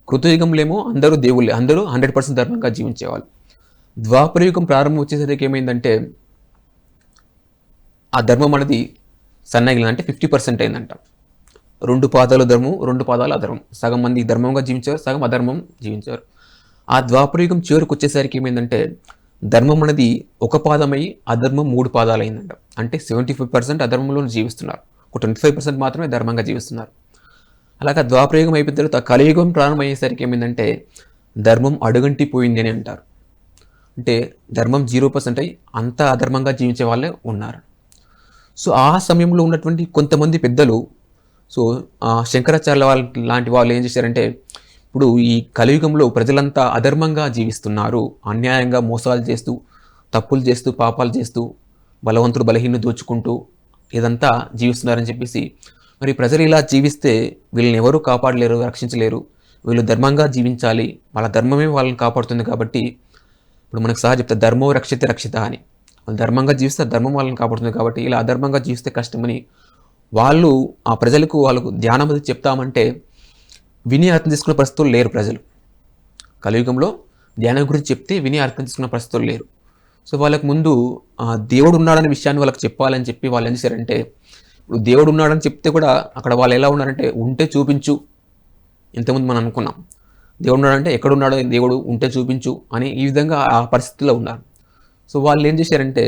కృతయుగంలో ఏమో అందరూ దేవుళ్ళే, అందరూ 100% ధర్మంగా జీవించేవాళ్ళు. ద్వాపరయుగం ప్రారంభం వచ్చేసరికి ఏమైందంటే ఆ ధర్మం అనేది సన్నగిలిందంటే 50% అయిందంట. 2 పాదాలు ధర్మం, 2 పాదాలు అధర్మం. సగం మంది ధర్మంగా జీవించారు, సగం అధర్మం జీవించారు. ఆ ద్వాపరయుగం చివరికి వచ్చేసరికి ఏమైందంటే ధర్మం అనేది 1 పాదమై అధర్మం 3 పాదాలు అయిందంట. అంటే 75% అధర్మంలో జీవిస్తున్నారు, ఒక 25% మాత్రమే ధర్మంగా జీవిస్తున్నారు. అలాగా ద్వాపరయుగం అయిపోయిన తర్వాత కలియుగం ప్రారంభమయ్యేసరికి ఏమైందంటే ధర్మం అడుగంటిపోయింది అని అంటారు. అంటే ధర్మం 0% అయి అంతా అధర్మంగా జీవించే వాళ్ళే ఉన్నారు. సో ఆ సమయంలో ఉన్నటువంటి కొంతమంది పెద్దలు, సో శంకరాచార్యుల వాళ్ళ లాంటి వాళ్ళు ఏం చేశారంటే ఇప్పుడు ఈ కలియుగంలో ప్రజలంతా అధర్మంగా జీవిస్తున్నారు, అన్యాయంగా మోసాలు చేస్తూ, తప్పులు చేస్తూ, పాపాలు చేస్తూ, బలవంతుడు బలహీన దోచుకుంటూ ఇదంతా జీవిస్తున్నారని చెప్పేసి, మరి ప్రజలు ఇలా జీవిస్తే వీళ్ళని ఎవరూ కాపాడలేరు, రక్షించలేరు, వీళ్ళు ధర్మంగా జీవించాలి, వాళ్ళ ధర్మమే వాళ్ళని కాపాడుతుంది. కాబట్టి ఇప్పుడు మనకు సహా చెప్తారు ధర్మో రక్షిత రక్షిత అని. వాళ్ళు ధర్మంగా జీవిస్తే ధర్మం వాళ్ళని కాపాడుతుంది. కాబట్టి ఇలా అధర్మంగా జీవిస్తే కష్టమని వాళ్ళు ఆ ప్రజలకు వాళ్ళకు ధ్యానం అది చెప్తామంటే విని అర్థం తీసుకునే పరిస్థితులు లేరు ప్రజలు. కలియుగంలో ధ్యానం గురించి చెప్తే విని అర్థం తీసుకునే పరిస్థితులు లేరు. సో వాళ్ళకు ముందు దేవుడు ఉన్నాడనే విషయాన్ని వాళ్ళకి చెప్పాలని చెప్పి వాళ్ళు ఏం చేశారంటే, ఇప్పుడు దేవుడు ఉన్నాడని చెప్తే కూడా అక్కడ వాళ్ళు ఎలా ఉన్నారంటే ఉంటే చూపించు. ఇంతకుముందు మనం అనుకున్నాం దేవుడు ఉన్నాడంటే ఎక్కడున్నాడో దేవుడు ఉంటే చూపించు అని ఈ విధంగా ఆ పరిస్థితిలో ఉన్నారు. సో వాళ్ళు ఏం చేశారంటే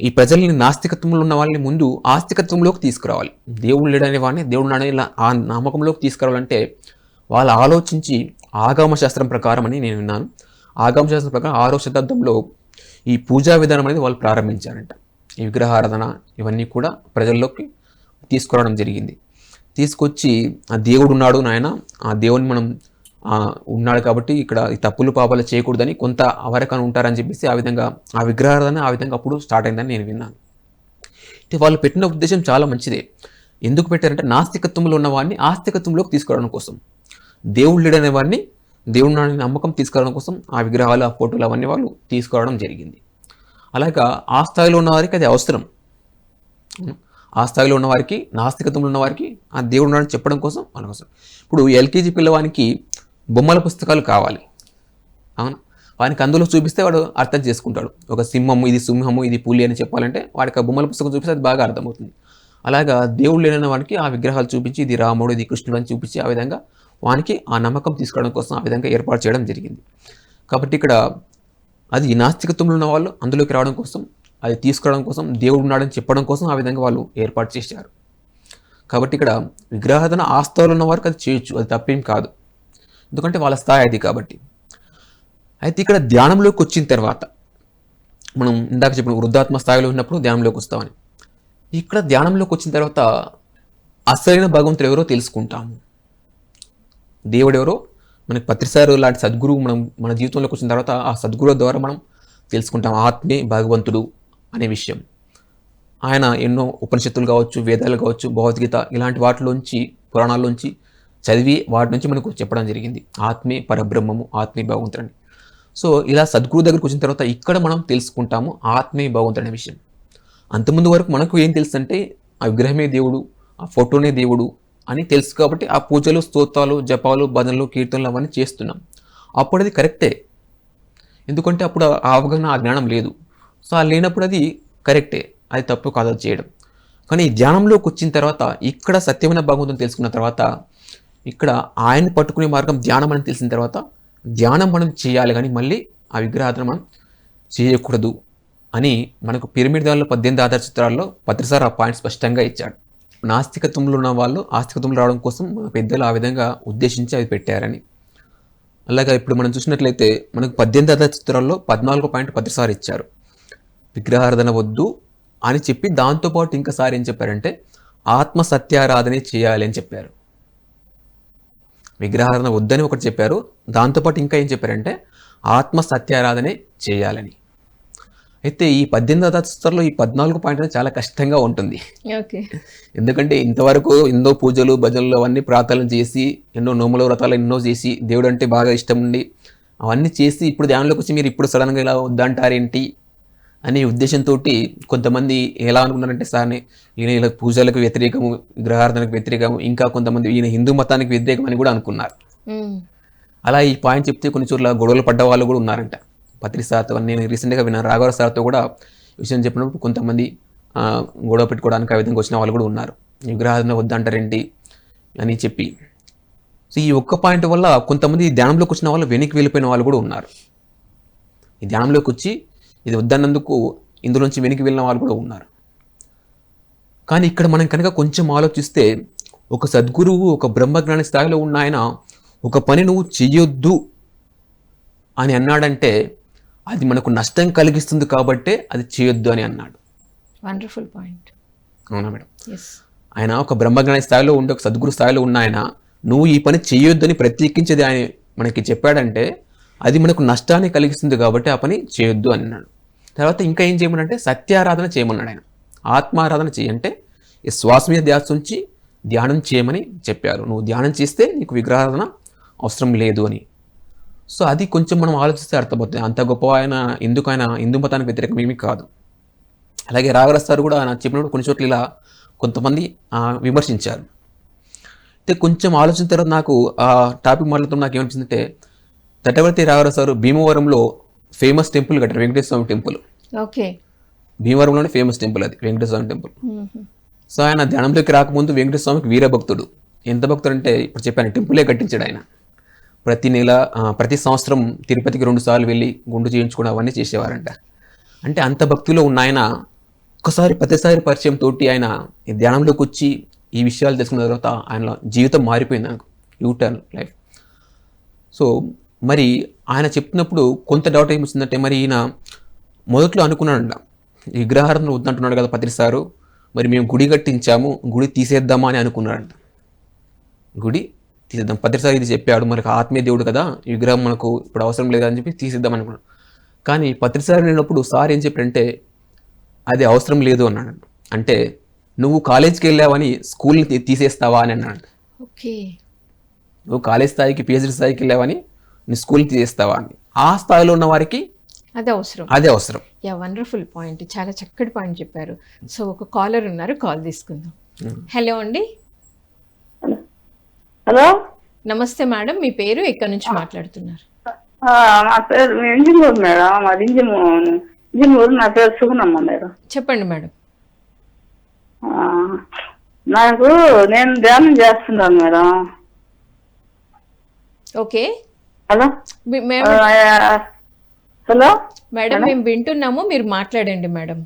ఈ ప్రజల్ని నాస్తికత్వంలో ఉన్న వాళ్ళని ముందు ఆస్తికత్వంలోకి తీసుకురావాలి. దేవుడు లేడనే వాడిని దేవుడు ఉన్నాడని ఇలా ఆ నమ్మకంలోకి తీసుకురావాలంటే వాళ్ళు ఆలోచించి ఆగమశాస్త్రం ప్రకారం అని నేను విన్నాను. ఆగమశాస్త్రం ప్రకారం 6వ శతాబ్దంలో ఈ పూజా విధానం అనేది వాళ్ళు ప్రారంభించారంట. ఈ విగ్రహారాధన ఇవన్నీ కూడా ప్రజల్లోకి తీసుకురావడం జరిగింది. తీసుకొచ్చి ఆ దేవుడు ఉన్నాడు నాయన, ఆ దేవుని మనం ఉన్నాడు కాబట్టి ఇక్కడ ఈ తప్పులు పాపాలు చేయకూడదని కొంత అవరకన ఉంటారని చెప్పేసి ఆ విధంగా ఆ విగ్రహారాధన ఆ విధంగా అప్పుడు స్టార్ట్ అయిందని నేను విన్నాను. అంటే వాళ్ళు పెట్టిన ఉద్దేశం చాలా మంచిదే. ఎందుకు పెట్టారంటే నాస్తికత్వంలో ఉన్న వాడిని ఆస్తికత్వంలోకి తీసుకురావడం కోసం, దేవుడు లేడనే వాడిని దేవుడు నాని నమ్మకం తీసుకురావడం కోసం ఆ విగ్రహాలు, ఆ ఫోటోలు అవన్నీ వాళ్ళు తీసుకురావడం జరిగింది. అలాగా ఆ స్థాయిలో ఉన్న వారికి అది అవసరం. ఆ స్థాయిలో ఉన్న వారికి, నాస్తికత్వంలో ఉన్న వారికి ఆ దేవుడు ఉన్నాడని చెప్పడం కోసం మన కోసం. ఇప్పుడు ఎల్కేజీ పిల్లవానికి బొమ్మల పుస్తకాలు కావాలి, అవును, వానికి అందులో చూపిస్తే వాడు అర్థం చేసుకుంటాడు. ఒక సింహము ఇది సింహము ఇది పులి అని చెప్పాలంటే వాడికి ఆ బొమ్మల పుస్తకం చూపిస్తే అది బాగా అర్థమవుతుంది. అలాగా దేవుడు లేని వానికి ఆ విగ్రహాలు చూపించి ఇది రాముడు ఇది కృష్ణుడు అని చూపించి ఆ విధంగా వానికి ఆ నమ్మకం తీసుకోవడం కోసం ఆ విధంగా ఏర్పాటు చేయడం జరిగింది. కాబట్టి ఇక్కడ అది నాస్తికత్వంలో ఉన్న వాళ్ళు అందులోకి రావడం కోసం, అది తీసుకురావడం కోసం, దేవుడు ఉన్నాడని చెప్పడం కోసం ఆ విధంగా వాళ్ళు ఏర్పాటు చేశారు. కాబట్టి ఇక్కడ విగ్రహారాధన ఆ స్థాయిలో ఉన్న వారికి అది చేయొచ్చు, అది తప్పేం కాదు, ఎందుకంటే వాళ్ళ స్థాయి అది కాబట్టి. అయితే ఇక్కడ ధ్యానంలోకి వచ్చిన తర్వాత మనం ఇందాక చెప్పిన వృద్ధాత్మ స్థాయిలో ఉన్నప్పుడు ధ్యానంలోకి వస్తామని, ఇక్కడ ధ్యానంలోకి వచ్చిన తర్వాత అసలైన భగవంతుడు ఎవరో తెలుసుకుంటాము. దేవుడు ఎవరో మనకి పత్రిసారు లాంటి సద్గురువు మన జీవితంలోకి వచ్చిన తర్వాత ఆ సద్గురువు ద్వారా మనం తెలుసుకుంటాం ఆత్మే భగవంతుడు అనే విషయం. ఆయన ఎన్నో ఉపనిషత్తులు కావచ్చు, వేదాలు కావచ్చు, భగవద్గీత ఇలాంటి వాటిలోంచి, పురాణాల్లోంచి చదివి వాటి నుంచి మనకు చెప్పడం జరిగింది ఆత్మే పరబ్రహ్మము, ఆత్మే భగవంతుడు అని. సో ఇలా సద్గురు దగ్గరికి వచ్చిన తర్వాత ఇక్కడ మనం తెలుసుకుంటాము ఆత్మే భగవంతుడు అనే విషయం. అంతకుముందు వరకు మనకు ఏం తెలుసు అంటే ఆ విగ్రహమే దేవుడు, ఆ ఫోటోనే దేవుడు అని తెలుసు కాబట్టి ఆ పూజలు, స్తోత్రాలు, జపాలు, భజనలు, కీర్తనలు అవన్నీ చేస్తున్నాం. అప్పుడు అది కరెక్టే, ఎందుకంటే అప్పుడు ఆ అవగాహన, ఆ జ్ఞానం లేదు. సో ఆ లేనప్పుడు అది కరెక్టే, అది తప్పు కాదు అది చేయడం. కానీ ఈ ధ్యానంలోకి వచ్చిన తర్వాత ఇక్కడ సత్యమైన భగవంతుని తెలుసుకున్న తర్వాత ఇక్కడ ఆయన్ని పట్టుకునే మార్గం ధ్యానం అని తెలిసిన తర్వాత ధ్యానం మనం చేయాలి, కానీ మళ్ళీ ఆ విగ్రహారాధన మనం చేయకూడదు అని మనకు పిరమిడ్ దానిలో 18 ఆధార చిత్రాల్లో పత్రిసార్ ఆ పాయింట్ స్పష్టంగా ఇచ్చాడు. నాస్తికత్వంలో ఉన్న వాళ్ళు ఆస్తికత్వంలో రావడం కోసం మన పెద్దలు ఆ విధంగా ఉద్దేశించి అవి పెట్టారని. అలాగా ఇప్పుడు మనం చూసినట్లయితే మనకు 18 ఆధార చిత్రాల్లో 14 పాయింట్ పత్రిసార్ ఇచ్చారు, విగ్రహారాధన వద్దు అని చెప్పి దాంతోపాటు ఇంకసారి ఏం చెప్పారంటే ఆత్మ సత్యారాధనే చేయాలి అని చెప్పారు. విగ్రహారాధన వద్దని ఒకటి చెప్పారు, దాంతోపాటు ఇంకా ఏం చెప్పారంటే ఆత్మ సత్యారాధనే చేయాలని. అయితే ఈ 18 ఆధార ఈ 14 పాయింట్లు చాలా కష్టంగా ఉంటుంది. ఎందుకంటే ఇంతవరకు ఎన్నో పూజలు, భజనలు అవన్నీ ప్రార్థనలు చేసి, ఎన్నో నోముల వ్రతాలు ఎన్నో చేసి, దేవుడు అంటే బాగా ఇష్టం ఉండి అవన్నీ చేసి ఇప్పుడు ధ్యానంలోకి వచ్చి మీరు ఇప్పుడు సడన్గా ఇలా వద్దంటారేంటి అనే ఉద్దేశంతో కొంతమంది ఎలా అనుకున్నారంటే సార్ని ఈయన ఇలా పూజలకు వ్యతిరేకము, విగ్రహారాధనకు వ్యతిరేకము, ఇంకా కొంతమంది ఈయన హిందూ మతానికి వ్యతిరేకం అని కూడా అనుకున్నారు. అలా ఈ పాయింట్ చెప్తే కొన్ని చోట్ల గొడవలు పడ్డ వాళ్ళు కూడా ఉన్నారంట. పత్రిసార్తో నేను రీసెంట్గా విన్నాను, రాఘవరావు సార్తో కూడా విషయం చెప్పినప్పుడు కొంతమంది గొడవ పెట్టుకోవడానికి ఆ విధంగా వచ్చిన వాళ్ళు కూడా ఉన్నారు, విగ్రహారాధన వద్దంటారేంటి అని చెప్పి. సో ఈ ఒక్క పాయింట్ వల్ల కొంతమంది ధ్యానంలోకి వచ్చిన వాళ్ళు వెనక్కి వెళ్ళిపోయిన వాళ్ళు కూడా ఉన్నారు. ఈ ధ్యానంలోకి వచ్చి ఇది వద్దన్నందుకు ఇందులోంచి వెనక్కి వెళ్ళిన వాళ్ళు కూడా ఉన్నారు. కానీ ఇక్కడ మనం కనుక కొంచెం ఆలోచిస్తే ఒక సద్గురువు, ఒక బ్రహ్మజ్ఞాని స్థాయిలో ఉన్న ఆయన ఒక పని నువ్వు చెయ్యొద్దు అని అన్నాడంటే అది మనకు నష్టం కలిగిస్తుంది కాబట్టే అది చేయొద్దు అని అన్నాడు. Wonderful point. అవునా మేడం? ఆయన ఒక బ్రహ్మజ్ఞాని స్థాయిలో ఉండి, ఒక సద్గురు స్థాయిలో ఉన్న ఆయన నువ్వు ఈ పని చేయొద్దు అని ప్రత్యేకించేది ఆయన మనకి చెప్పాడంటే అది మనకు నష్టాన్ని కలిగిస్తుంది కాబట్టి ఆ పని చేయొద్దు అని అన్నాడు. తర్వాత ఇంకా ఏం చేయమనంటే సత్యారాధన చేయమన్నాడు ఆయన. ఆత్మారాధన చేయంటే ఈ శ్వాస మీద ధ్యాస ఉంచి ధ్యానం చేయమని చెప్పారు. నువ్వు ధ్యానం చేస్తే నీకు విగ్రహారాధన అవసరం లేదు అని. సో అది కొంచెం మనం ఆలోచిస్తే అర్థమవుతుంది. అంత గొప్ప ఆయన ఎందుకు, ఆయన హిందూ మతానికి వ్యతిరేకం ఏమీ కాదు. అలాగే రాఘవరావు సార్ కూడా ఆయన చెప్పినప్పుడు కొన్ని చోట్ల ఇలా కొంతమంది విమర్శించారు. అయితే కొంచెం ఆలోచించిన తర్వాత నాకు ఆ టాపిక్ మాట్లాడుతూ నాకు ఏమనిపించిందంటే తటవర్తి రాఘవరావు సార్ భీమవరంలో ఫేమస్ టెంపుల్ కట్టారు, వెంకటేశ్వర స్వామి టెంపుల్. ఓకే, భీమవరంలోనే ఫేమస్ టెంపుల్ అది, వెంకటేశ్వర స్వామి టెంపుల్. సో ఆయన ధ్యానంలోకి రాకముందు వెంకటేశ్వర స్వామికి వీరభక్తుడు. ఎంత భక్తుడు అంటే ఇప్పుడు చెప్పాను, టెంపులే కట్టించాడు ఆయన. ప్రతి సంవత్సరం తిరుపతికి 2 సార్లు వెళ్ళి గుండు చేయించుకోవడం అవన్నీ చేసేవారంట. అంటే అంత భక్తిలో ఉన్న ఆయన ప్రతిసారి పరిచయం తోటి ఆయన ఈ ధ్యానంలోకి వచ్చి ఈ విషయాలు తెలుసుకున్న తర్వాత ఆయన జీవితం మారిపోయింది, నాకు యూటర్న్ లైఫ్. సో మరి ఆయన చెప్పినప్పుడు కొంత డౌట్ ఏమొచ్చిందంటే, మరి ఈయన మొదట్లో అనుకున్నాడంట ఈ విగ్రహారాధన వద్దంటున్నాడు కదా పత్రిసారు, మరి మేము గుడి కట్టించాము, గుడి తీసేద్దామా అని అనుకున్నాడంట. గుడి తీసేద్దాం. పత్రిసారి ఇది చెప్పాడు, మనకు ఆత్మీయ దేవుడు కదా, ఈ విగ్రహం మనకు ఇప్పుడు అవసరం లేదు అని చెప్పి తీసేద్దాం అనుకున్నాడు. కానీ పత్రిసారి వెళ్ళినప్పుడు సార్ ఏం చెప్పారంటే అది అవసరం లేదు అన్నాడు. అంటే నువ్వు కాలేజ్కి వెళ్ళావని స్కూల్ని తీసేస్తావా అని అన్నాడు. ఓకే, నువ్వు కాలేజ్ స్థాయికి పిహెచ్డి స్థాయికి వెళ్ళావని నీ స్కూల్ని తీసేస్తావా అని. ఆ స్థాయిలో ఉన్న వారికి అదే అవసరం. అదే అవసరం. వండర్ఫుల్ పాయింట్, చాలా చక్కటి పాయింట్ చెప్పారు. సో ఒక కాలర్ ఉన్నారు, కాల్ తీసుకుందాం. హలో అండి. హలో, నమస్తే మేడం, మీ పేరు, ఎక్కడి నుంచి మాట్లాడుతున్నారు? నా పేరు ఇంజినూర్ మేడం. అది ఇంజినూర్. నా పేరు సుగుణమ్మ మేడం. చెప్పండి మేడం. నాకు నేను ధ్యానం చేస్తున్నాను madam. Okay. Hello hello madam, మేము వింటున్నాము, మీరు మాట్లాడండి మేడం.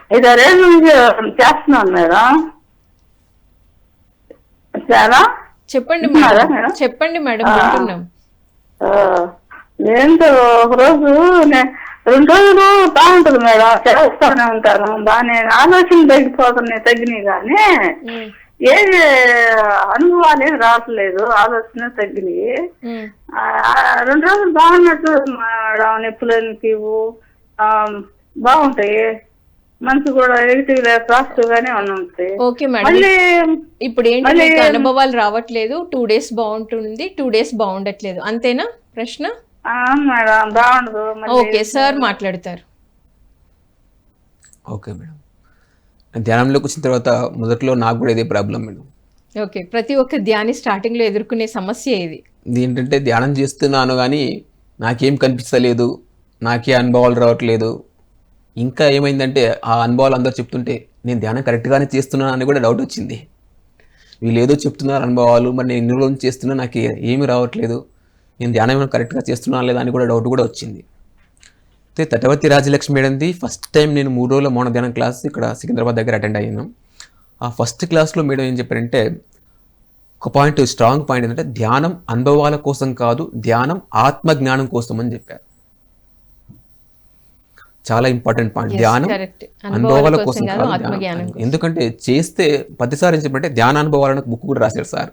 5-6 ఏళ్ళ నుంచి చేస్తున్నాను మేడం. చాలా చెప్పండి వింటున్నారా మేడం, మేడం? చెప్పండి మేడం, వింటున్నాం. ఏంటో ఒకరోజు 2 రోజులు బాగుంటుంది మేడం, చేస్తూనే ఉంటాను బాగానే, ఆలోచన తగ్గినాయి కానీ ఏది అనుభవాలు ఏమి రావట్లేదు, ఆలోచన తగ్గినాయి. 2 రోజులు బాగున్నట్టు మేడం, నొప్పులేని బాగుంటాయి, మనసు కూడా నెగిటివ్ పాజిటివ్ గానే ఉంటాయి. ఓకే మేడం, ఇప్పుడు ఏంటి మీకు అనుభవాలు రావట్లేదు, 2 days బాగుంటుంది, 2 days బాగుండట్లేదు, అంతేనా ప్రశ్న? మేడం బాగుండదు. ఓకే, సార్ మాట్లాడతారు. ఓకే మేడం, ధ్యానంలోకి వచ్చిన తర్వాత మొదట్లో నాకు కూడా ఇదే ప్రాబ్లం మేడం. ఓకే, ప్రతి ఒక్క ధ్యాని స్టార్టింగ్ లో ఎదుర్కొనే సమస్య ఇది. ఏంటంటే ధ్యానం చేస్తున్నాను కానీ నాకేం కనిపించలేదు, నాకే అనుభవాలు రావట్లేదు. ఇంకా ఏమైందంటే ఆ అనుభవాలు అందరూ చెప్తుంటే నేను ధ్యానం కరెక్ట్గానే చేస్తున్నాను అని కూడా డౌట్ వచ్చింది. వీళ్ళు ఏదో చెప్తున్నారు అనుభవాలు, మరి నేను ఎన్ని రోజులు చేస్తున్నా నాకు ఏమీ రావట్లేదు, నేను ధ్యానం ఏమైనా కరెక్ట్గా చేస్తున్నాను లేదా అని కూడా డౌట్ కూడా వచ్చింది. అయితే తటవర్తి రాజలక్ష్మి మేడంది ఫస్ట్ టైం నేను 3 రోజుల మౌన ధ్యానం క్లాస్ ఇక్కడ సికింద్రాబాద్ దగ్గర అటెండ్ అయ్యాను. ఆ ఫస్ట్ క్లాస్లో మేడం ఏం చెప్పారంటే ఒక పాయింట్, స్ట్రాంగ్ పాయింట్ ఏంటంటే ధ్యానం అనుభవాల కోసం కాదు, ధ్యానం ఆత్మజ్ఞానం కోసం అని చెప్పారు. చాలా ఇంపార్టెంట్ పాయింట్, ధ్యానం అనుభవాల కోసం కాదు. ఎందుకంటే చేస్తే ప్రతిసారి ఏం చెప్పారంటే ధ్యాన అనుభవాలను బుక్ కూడా రాశారు సార్.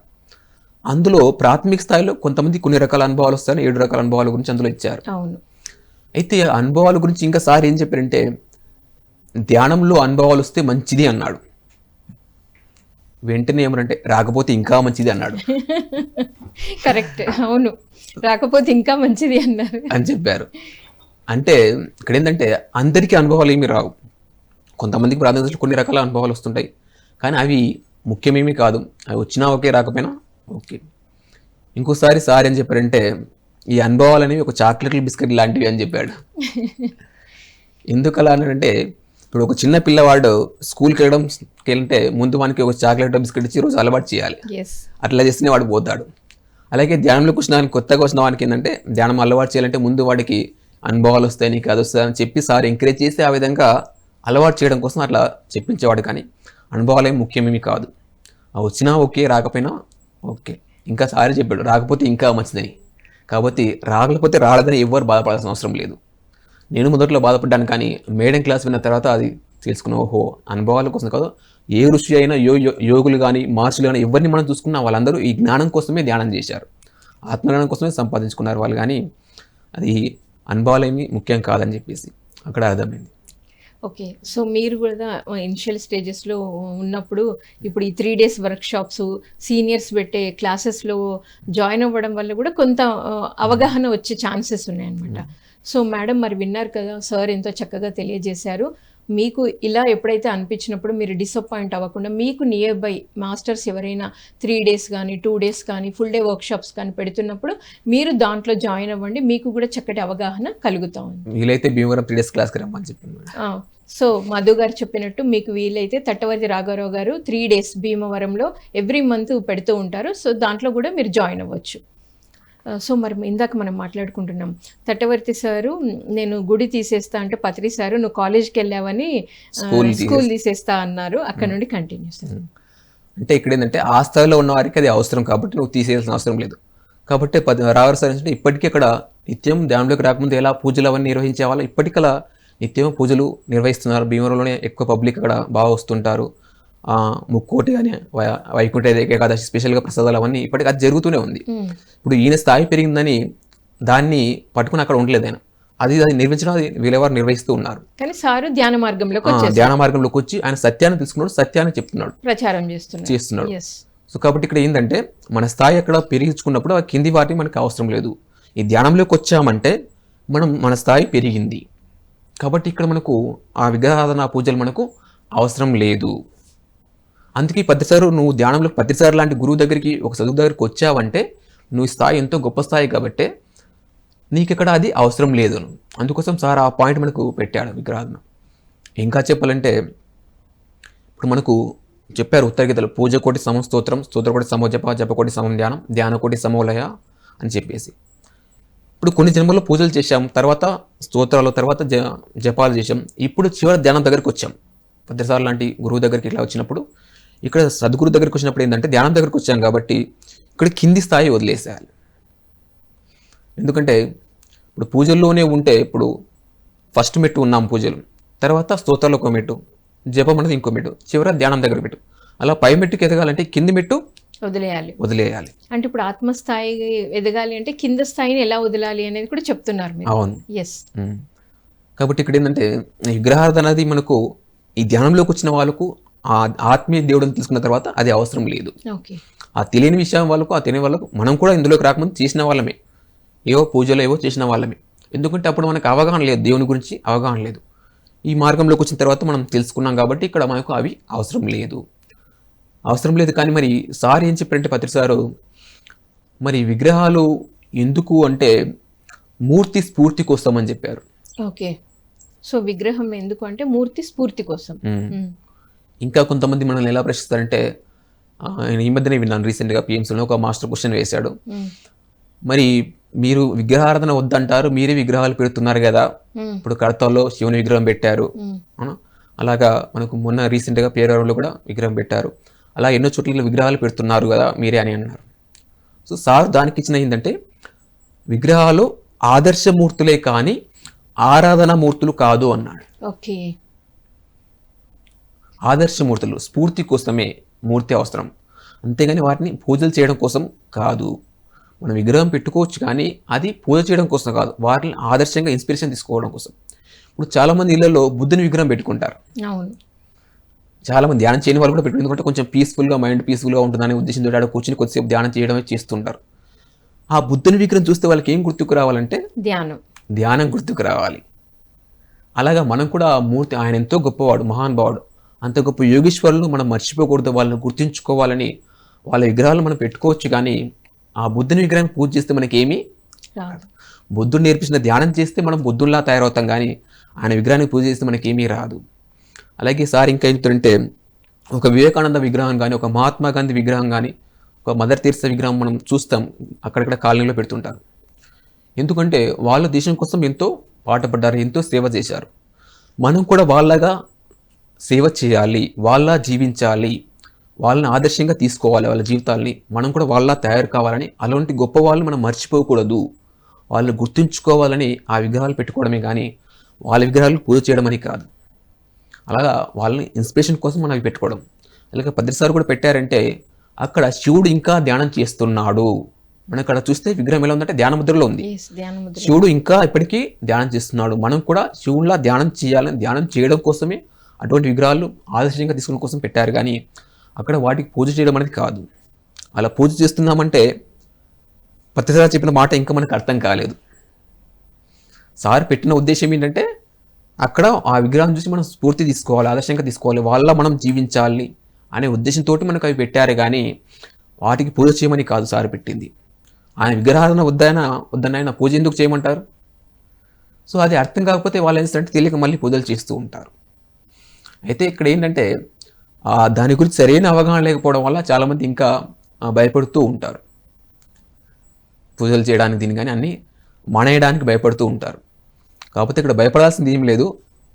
అందులో ప్రాథమిక స్థాయిలో కొంతమంది కొన్ని రకాల అనుభవాలు వస్తాయని 7 రకాల అనుభవాల గురించి అందులో ఇచ్చారు. అయితే అనుభవాల గురించి ఇంకా సార్ ఏం చెప్పారంటే ధ్యానంలో అనుభవాలు వస్తే మంచిది అన్నాడు. వెంటనే ఏమనంటే రాకపోతే ఇంకా మంచిది అన్నాడు. కరెక్ట్, అవును, రాకపోతే ఇంకా మంచిది అన్నారు అని చెప్పారు. అంటే ఇక్కడ ఏంటంటే అందరికీ అనుభవాలు ఏమీ రావు, కొంతమందికి ప్రాధాన్యతలు కొన్ని రకాల అనుభవాలు వస్తుంటాయి, కానీ అవి ముఖ్యమేమీ కాదు, అవి వచ్చినా ఓకే, రాకపోయినా ఓకే. ఇంకోసారి సార్ ఏం చెప్పారంటే ఈ అనుభవాలు అనేవి ఒక చాక్లెట్లు బిస్కెట్ లాంటివి అని చెప్పాడు. ఎందుకు అలా అంటే ఇప్పుడు ఒక చిన్న పిల్లవాడు స్కూల్కి వెళ్తే ముందు వానికి ఒక చాక్లెట్ బిస్కెట్ ఇచ్చి రోజు అలవాటు చేయాలి, అట్లా చేస్తేనే వాడు పోతాడు. అలాగే ధ్యానంలోకి వచ్చిన వానికి, కొత్తగా వచ్చిన వానికి ఏంటంటే ధ్యానం అలవాటు చేయాలంటే ముందు వాడికి అనుభవాలు వస్తాయి, నీకు అది వస్తాయి అని చెప్పి సార్ ఎంకరేజ్ చేసి ఆ విధంగా అలవాటు చేయడం కోసం అట్లా చెప్పించేవాడు. కానీ అనుభవాలు ఏమి ముఖ్యమేమి కాదు, అవి వచ్చినా ఓకే, రాకపోయినా ఓకే. ఇంకా సార్ చెప్పాడు రాకపోతే ఇంకా మంచిదని, కాబట్టి రాకపోతే రాలేదని ఎవ్వరు బాధపడాల్సిన అవసరం లేదు. నేను మొదట్లో బాధపడ్డాను, కానీ మేడం క్లాస్ విన్న తర్వాత అది తెలుసుకున్నా, ఓహో అనుభవాల కోసం కాదు, ఏ ఋషి అయినా యోగులు కానీ మహర్షులు కానీ ఎవరిని మనం చూసుకున్నా వాళ్ళందరూ ఈ జ్ఞానం కోసమే ధ్యానం చేశారు, ఆత్మజ్ఞానం కోసమే సంపాదించుకున్నారు వాళ్ళు, కానీ అది అనుభవాలేమి ముఖ్యం కాదని చెప్పేసి అక్కడ అర్థమైంది. ఓకే, సో మీరు కూడా ఇనిషియల్ స్టేజెస్లో ఉన్నప్పుడు ఇప్పుడు ఈ 3 days వర్క్షాప్స్, సీనియర్స్ పెట్టే క్లాసెస్లో జాయిన్ అవ్వడం వల్ల కూడా కొంత అవగాహన వచ్చే ఛాన్సెస్ ఉన్నాయన్నమాట. సో మేడం, మరి విన్నారు కదా, సార్ ఎంతో చక్కగా తెలియజేశారు. మీకు ఇలా ఎప్పుడైతే అనిపించినప్పుడు మీరు డిసప్పాయింట్ అవ్వకుండా, మీకు నియర్ బై మాస్టర్స్ ఎవరైనా 3 days కానీ 2 days కానీ ఫుల్ డే వర్క్షాప్స్ కానీ పెడుతున్నప్పుడు మీరు దాంట్లో జాయిన్ అవ్వండి, మీకు కూడా చక్కటి అవగాహన కలుగుతా ఉంది. వీలైతే భీమవరం 3 days క్లాస్కి రమ్మని చెప్పింది. సో మధు గారు చెప్పినట్టు మీకు వీలైతే తట్టవర్తి రాఘవరావు గారు 3 days భీమవరంలో ఎవ్రీ మంత్ పెడుతూ ఉంటారు, సో దాంట్లో కూడా మీరు జాయిన్ అవ్వచ్చు. సో మరి ఇందాక మనం మాట్లాడుకుంటున్నాం, తట్టవర్తి సారు నేను గుడి తీసేస్తా అంటే పత్రి సారు నువ్వు కాలేజ్కి వెళ్ళావని స్కూల్ తీసేస్తా అన్నారు, అక్కడ నుండి కంటిన్యూ సార్. అంటే ఇక్కడ ఏంటంటే ఆ స్థాయిలో ఉన్న వారికి అది అవసరం కాబట్టి నువ్వు తీసేయాల్సిన అవసరం లేదు. కాబట్టి రాఘవరావు సార్ అంటే ఇప్పటికీ అక్కడ నిత్యం ధ్యానంలోకి రాకముందు ఎలా పూజలు అవన్నీ నిర్వహించే వాళ్ళు ఇప్పటికలా నిత్యం పూజలు నిర్వహిస్తున్నారు. భీమవరంలోనే ఎక్కువ పబ్లిక్ అక్కడ బాగా వస్తుంటారు. ముక్కోటి కానీ వైకుంఠ ఏకాదశి స్పెషల్గా ప్రసాదాలు అవన్నీ ఇప్పటికీ అది జరుగుతూనే ఉంది. ఇప్పుడు ఈయన స్థాయి పెరిగిందని దాన్ని పట్టుకుని అక్కడ ఉండలేదు ఆయన, అది నిర్మించడం అది వీళ్ళెవరు నిర్వహిస్తూ ఉన్నారు. కానీ సారు ధ్యాన మార్గంలోకి ధ్యాన మార్గంలోకి వచ్చి ఆయన సత్యాన్ని తెలుసుకున్నాడు, సత్యాన్ని చెప్తున్నాడు, ప్రచారం చేస్తున్నాడు. సో కాబట్టి ఇక్కడ ఏంటంటే మన స్థాయి అక్కడ పెరిగించుకున్నప్పుడు ఆ కింది వాటిని మనకు అవసరం లేదు. ఈ ధ్యానంలోకి వచ్చామంటే మన స్థాయి పెరిగింది. కాబట్టి ఇక్కడ మనకు ఆ విగ్రహారాధన పూజలు మనకు అవసరం లేదు. అందుకే ప్రతిసారి నువ్వు ధ్యానంలో ప్రతిసారి లాంటి గురువు దగ్గరికి ఒక చదువు దగ్గరికి వచ్చావంటే నువ్వు స్థాయి ఎంతో గొప్ప స్థాయి కాబట్టి నీకు ఇక్కడ అది అవసరం లేదు. అందుకోసం సార్ ఆ పాయింట్ మనకు పెట్టాడు విగ్రహారాధన. ఇంకా చెప్పాలంటే ఇప్పుడు మనకు చెప్పారు ఉత్తరగీతలు పూజ కోటి సమం స్తోత్రం, స్తోత్రకోటి సమో జప, జపకోటి సమం ధ్యానం, ధ్యానకోటి సమోలయ అని చెప్పేసి. ఇప్పుడు కొన్ని జన్మల్లో పూజలు చేశాం, తర్వాత స్తోత్రాలు, తర్వాత జపాలు చేసాం, ఇప్పుడు చివరి ధ్యానం దగ్గరికి వచ్చాం. పద్మసార్ లాంటి గురువు దగ్గరికి ఇట్లా వచ్చినప్పుడు, ఇక్కడ సద్గురు దగ్గరికి వచ్చినప్పుడు ఏంటంటే ధ్యానం దగ్గరికి వచ్చాం కాబట్టి ఇక్కడ కింది స్థాయి వదిలేసేయాలి. ఎందుకంటే ఇప్పుడు పూజల్లోనే ఉంటే ఇప్పుడు ఫస్ట్ మెట్టు ఉన్నాం పూజలు, తర్వాత స్తోత్రాలు ఒక మెట్టు, జపం అనేది ఇంకో మెట్టు, చివరి ధ్యానం దగ్గర పెట్టు. అలా పై మెట్టుకి ఎదగాలంటే కింది మెట్టు వదిలేయాలి. అంటే ఇప్పుడు ఆత్మస్థాయి ఎదగాలి అంటే కింద స్థాయిని ఎలా వదలాలి అనేది కూడా చెప్తున్నారు మీరు. అవును. ఎస్. కాబట్టి ఇక్కడ ఏంటంటే విగ్రహారాధన అనేది మనకు ఈ ధ్యానంలోకి వచ్చిన వాళ్ళకు ఆ ఆత్మీయ దేవుడిని తీసుకున్న తర్వాత అది అవసరం లేదు. ఆ తెలియని విషయం వాళ్ళకు, ఆ తెలియని వాళ్ళకు మనం కూడా ఇందులోకి రాకముందు చేసిన వాళ్ళమే, ఏవో పూజలు ఏవో చేసిన వాళ్ళమే. ఎందుకంటే అప్పుడు మనకు అవగాహన లేదు, దేవుని గురించి అవగాహన లేదు. ఈ మార్గంలోకి వచ్చిన తర్వాత మనం తెలుసుకున్నాం కాబట్టి ఇక్కడ మనకు అవి అవసరం లేదు. కానీ మరి సార్ ఏం చెప్పారంటే పత్రిసారు, మరి విగ్రహాలు ఎందుకు అంటే మూర్తి స్ఫూర్తి కోసం అని చెప్పారు. ఓకే. సో విగ్రహం ఎందుకు అంటే మూర్తి స్ఫూర్తి కోసం. ఇంకా కొంతమంది మనల్ని ఎలా ప్రశ్నిస్తారంటే, ఈ మధ్యనే విన్నాను రీసెంట్గా పిఎంసీలో ఒక మాస్టర్ క్వశ్చన్ వేశాడు, మరి మీరు విగ్రహారాధన వద్దంటారు, మీరే విగ్రహాలు పెడుతున్నారు కదా, ఇప్పుడు కడతాల్లో శివుని విగ్రహం పెట్టారు, అలాగా మనకు మొన్న రీసెంట్గా పేరవరంలో కూడా విగ్రహం పెట్టారు, అలా ఎన్నో చోట్ల విగ్రహాలు పెడుతున్నారు కదా మీరే అని అన్నారు. సో సార్ దానికి ఇచ్చిన ఏంటంటే విగ్రహాలు ఆదర్శమూర్తులే కానీ ఆరాధనా మూర్తులు కాదు అన్నాడు. ఓకే. ఆదర్శమూర్తులు స్ఫూర్తి కోసమే మూర్తి అవసరం, అంతేగాని వాటిని పూజలు చేయడం కోసం కాదు. మనం విగ్రహం పెట్టుకోవచ్చు కానీ అది పూజ చేయడం కోసం కాదు, వాటిని ఆదర్శంగా ఇన్స్పిరేషన్ తీసుకోవడం కోసం. ఇప్పుడు చాలామంది ఇళ్లలో బుద్ధుని విగ్రహం పెట్టుకుంటారు. అవును. చాలామంది ధ్యానం చేయని వాళ్ళు కూడా పెట్టుకుంటారు, ఎందుకంటే కొంచెం పీస్ఫుల్గా మైండ్ పీస్ఫుల్గా ఉంటుందనే ఉద్దేశంతో ఆడ కూర్చొని కొద్దిసేపు ధ్యానం చేయడమే చేస్తుంటారు. ఆ బుద్ధుని విగ్రహం చూస్తే వాళ్ళకి ఏం గుర్తుకు రావాలంటే ధ్యానం గుర్తుకు రావాలి. అలాగా మనం కూడా ఆ మూర్తి, ఆయన ఎంతో గొప్పవాడు, మహానుభావుడు, అంత గొప్ప యోగేశ్వరులు మనం మర్చిపోకూడదు, వాళ్ళని గుర్తించుకోవాలని వాళ్ళ విగ్రహాలు మనం పెట్టుకోవచ్చు. కానీ ఆ బుద్ధుని విగ్రహం పూజ చేస్తే మనకి ఏమీ రాదు. బుద్ధుడు నేర్పించిన ధ్యానం చేస్తే మనం బుద్ధుల్లా తయారవుతాం, కానీ ఆయన విగ్రహాన్ని పూజ చేస్తే మనకి ఏమీ రాదు. అలాగే సార్ ఇంకా ఏంటంటే ఒక వివేకానంద విగ్రహం కానీ, ఒక మహాత్మా గాంధీ విగ్రహం కానీ, ఒక మదర్ తెరెసా విగ్రహం మనం చూస్తాం అక్కడక్కడ కాలనీలో పెడుతుంటారు. ఎందుకంటే వాళ్ళు దేశం కోసం ఎంతో పాటుపడ్డారు, ఎంతో సేవ చేశారు. మనం కూడా వాళ్ళగా సేవ చేయాలి, వాళ్ళ జీవించాలి, వాళ్ళని ఆదర్శంగా తీసుకోవాలి, వాళ్ళ జీవితాల్ని మనం కూడా వాళ్ళ తయారు కావాలని, అలాంటి గొప్ప వాళ్ళు మనం మర్చిపోకూడదు, వాళ్ళు గుర్తుంచుకోవాలని ఆ విగ్రహాలు పెట్టుకోవడమే కానీ వాళ్ళ విగ్రహాలు పూజ చేయడం అని కాదు. అలాగా వాళ్ళని ఇన్స్పిరేషన్ కోసం మనం అవి పెట్టుకోవడం. అలాగే పద్మసారు కూడా పెట్టారంటే అక్కడ శివుడు ఇంకా ధ్యానం చేస్తున్నాడు. మనం అక్కడ చూస్తే విగ్రహం ఎలా ఉందంటే ధ్యాన ముద్రలో ఉంది. శివుడు ఇంకా ఇప్పటికీ ధ్యానం చేస్తున్నాడు. మనం కూడా శివుడిలా ధ్యానం చేయాలని, ధ్యానం చేయడం కోసమే అటువంటి విగ్రహాలు ఆదర్శంగా తీసుకునే కోసం పెట్టారు, కానీ అక్కడ వాటికి పూజ చేయడం అనేది కాదు. అలా పూజ చేస్తున్నామంటే పత్రిసారి చెప్పిన మాట ఇంకా మనకు అర్థం కాలేదు. సార్ పెట్టిన ఉద్దేశం ఏంటంటే అక్కడ ఆ విగ్రహం చూసి మనం స్ఫూర్తి తీసుకోవాలి, ఆదర్శంగా తీసుకోవాలి, వాళ్ళ మనం జీవించాలి అనే ఉద్దేశంతో మనకు అవి పెట్టారు, కానీ వాటికి పూజ చేయమని కాదు సార్ పెట్టింది. ఆయన విగ్రహారాధన వద్దనైనా పూజ ఎందుకు చేయమంటారు? సో అది అర్థం కాకపోతే వాళ్ళు ఏం చేస్తారంటే తెలియక మళ్ళీ పూజలు చేస్తూ ఉంటారు. అయితే ఇక్కడ ఏంటంటే దాని గురించి సరైన అవగాహన లేకపోవడం వల్ల చాలామంది ఇంకా భయపడుతూ ఉంటారు, పూజలు చేయడానికి దీన్ని కానీ అన్నీ మానేయడానికి భయపడుతూ ఉంటారు. కాకపోతే ఇక్కడ భయపడాల్సింది ఏం లేదు,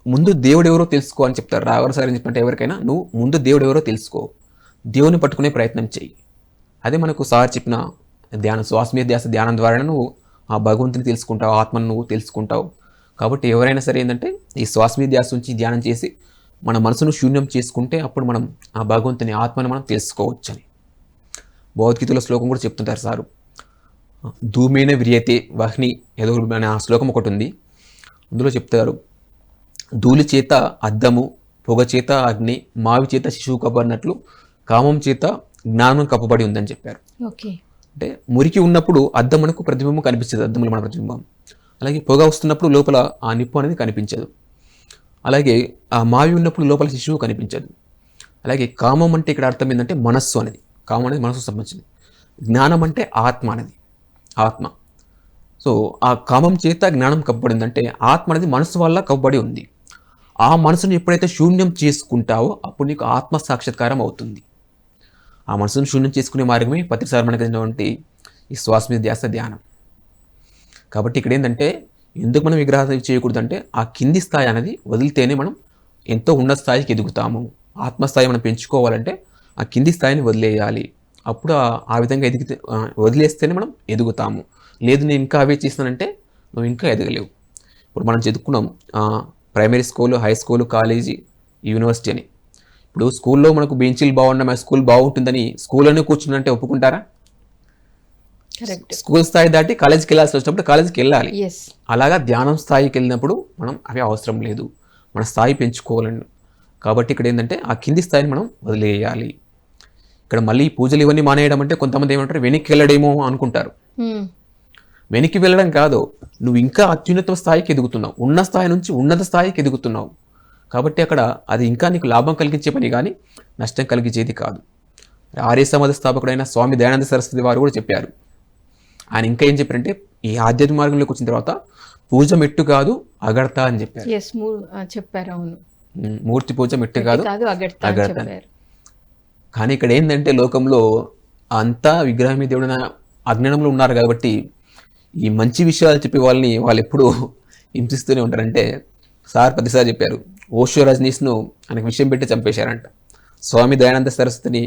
ముందు దేవుడు ఎవరో తెలుసుకో అని చెప్తారు. రాఘవ సార్ అని చెప్పినట్టు ఎవరికైనా నువ్వు ముందు దేవుడు ఎవరో తెలుసుకో, దేవుని పట్టుకునే ప్రయత్నం చేయి. అదే మనకు సార్ చెప్పిన ధ్యానం, శ్వాస మీద ధ్యాస ధ్యానం ద్వారా నువ్వు ఆ భగవంతుని తెలుసుకుంటావు, ఆత్మను నువ్వు తెలుసుకుంటావు. కాబట్టి ఎవరైనా సరే ఏంటంటే ఈ శ్వాస మీద ధ్యాస నుంచి ధ్యానం చేసి మన మనసును శూన్యం చేసుకుంటే అప్పుడు మనం ఆ భగవంతుని ఆత్మను మనం తెలుసుకోవచ్చని భగవద్గీతలో శ్లోకం కూడా చెప్తుంటారు సారు. ధూమేన విరియతే వహ్ని ఏదో అనే ఆ శ్లోకం ఒకటి ఉంది. అందులో చెప్తారు, ధూళి చేత అద్దము, పొగ చేత అగ్ని, మావి చేత శిశువు కప్పబడినట్లు కామం చేత జ్ఞానం కప్పబడి ఉందని చెప్పారు. ఓకే. అంటే మురికి ఉన్నప్పుడు అద్దం మనకు ప్రతిబింబం కనిపిస్తుంది, అద్దంలో మన ప్రతిబింబం. అలాగే పొగ వస్తున్నప్పుడు లోపల ఆ నిప్పు అనేది కనిపించదు. అలాగే ఆ మావి ఉన్నప్పుడు లోపల శిశువు కనిపించదు. అలాగే కామం అంటే ఇక్కడ అర్థం ఏంటంటే మనస్సు అనేది, కామం అనేది మనస్సు సంబంధించింది. జ్ఞానం అంటే ఆత్మ అనేది, ఆత్మ. సో ఆ కామం చేత జ్ఞానం కప్పబడిందంటే ఆత్మ అనేది మనసు వల్ల కప్పబడి ఉంది. ఆ మనసును ఎప్పుడైతే శూన్యం చేసుకుంటావో అప్పుడు నీకు ఆత్మ సాక్షాత్కారం అవుతుంది. ఆ మనసును శూన్యం చేసుకునే మార్గమే ప్రతిసారి మనకి అయినటువంటి ఈ శ్వాస మీద ధ్యాస ధ్యానం. కాబట్టి ఇక్కడ ఏంటంటే ఎందుకు మనం విగ్రహాలు చేయకూడదంటే ఆ కింది స్థాయి అనేది వదిలితేనే మనం ఎంతో ఉన్నత స్థాయికి ఎదుగుతాము. ఆత్మస్థాయి మనం పెంచుకోవాలంటే ఆ కింది స్థాయిని వదిలేయాలి. అప్పుడు ఆ విధంగా ఎదిగితే వదిలేస్తేనే మనం ఎదుగుతాము. లేదు నేను ఇంకా అవే చేస్తానంటే నువ్వు ఇంకా ఎదగలేవు. ఇప్పుడు మనం చదువుకున్నాం primary school, high school, college, university అని. ఇప్పుడు స్కూల్లో మనకు బెంచీలు బాగున్నా మన స్కూల్ బాగుంటుందని స్కూల్లోనే కూర్చుందంటే ఒప్పుకుంటారా? కరెక్ట్. స్కూల్ స్థాయి దాటి కాలేజీకి వెళ్ళాల్సి వచ్చినప్పుడు కాలేజీకి వెళ్ళాలి. ఎస్. అలాగా ధ్యానం స్థాయికి వెళ్ళినప్పుడు మనం అవి అవసరం లేదు, మన స్థాయి పెంచుకోవాలని. కాబట్టి ఇక్కడ ఏంటంటే ఆ కింది స్థాయిని మనం వదిలేయాలి. ఇక్కడ మళ్ళీ పూజలు ఇవన్నీ మానేయడం అంటే కొంతమంది ఏమంటారు వెనక్కి వెళ్ళడేమో అనుకుంటారు. వెనక్కి వెళ్ళడం కాదు, నువ్వు ఇంకా అత్యున్నత స్థాయికి ఎదుగుతున్నావు, ఉన్న స్థాయి నుంచి ఉన్నత స్థాయికి ఎదుగుతున్నావు. కాబట్టి అక్కడ అది ఇంకా నీకు లాభం కలిగించే పని కానీ నష్టం కలిగించేది కాదు. ఆర్య సమాజ స్థాపకుడైన స్వామి దయానంద సరస్వతి వారు కూడా చెప్పారు. ఆయన ఇంకా ఏం చెప్పారంటే ఈ ఆధ్యాత్మిక మార్గంలోకి వచ్చిన తర్వాత పూజ మెట్టు కాదు అగడత అని చెప్పారు. చెప్పారు. అవును, మూర్తి పూజ మెట్టు కాదు అగడత. కానీ ఇక్కడ ఏంటంటే లోకంలో అంతా విగ్రహం మీద దేవుడు అజ్ఞానంలో ఉన్నారు కాబట్టి ఈ మంచి విషయాలు చెప్పే వాళ్ళని వాళ్ళు ఎప్పుడూ హింసిస్తూనే ఉంటారంటే సార్ ప్రతిసారి చెప్పారు, ఓషో రజనీష్ను ఆయనకు విషయం పెట్టి చంపేశారంట. స్వామి దయానంద సరస్వతిని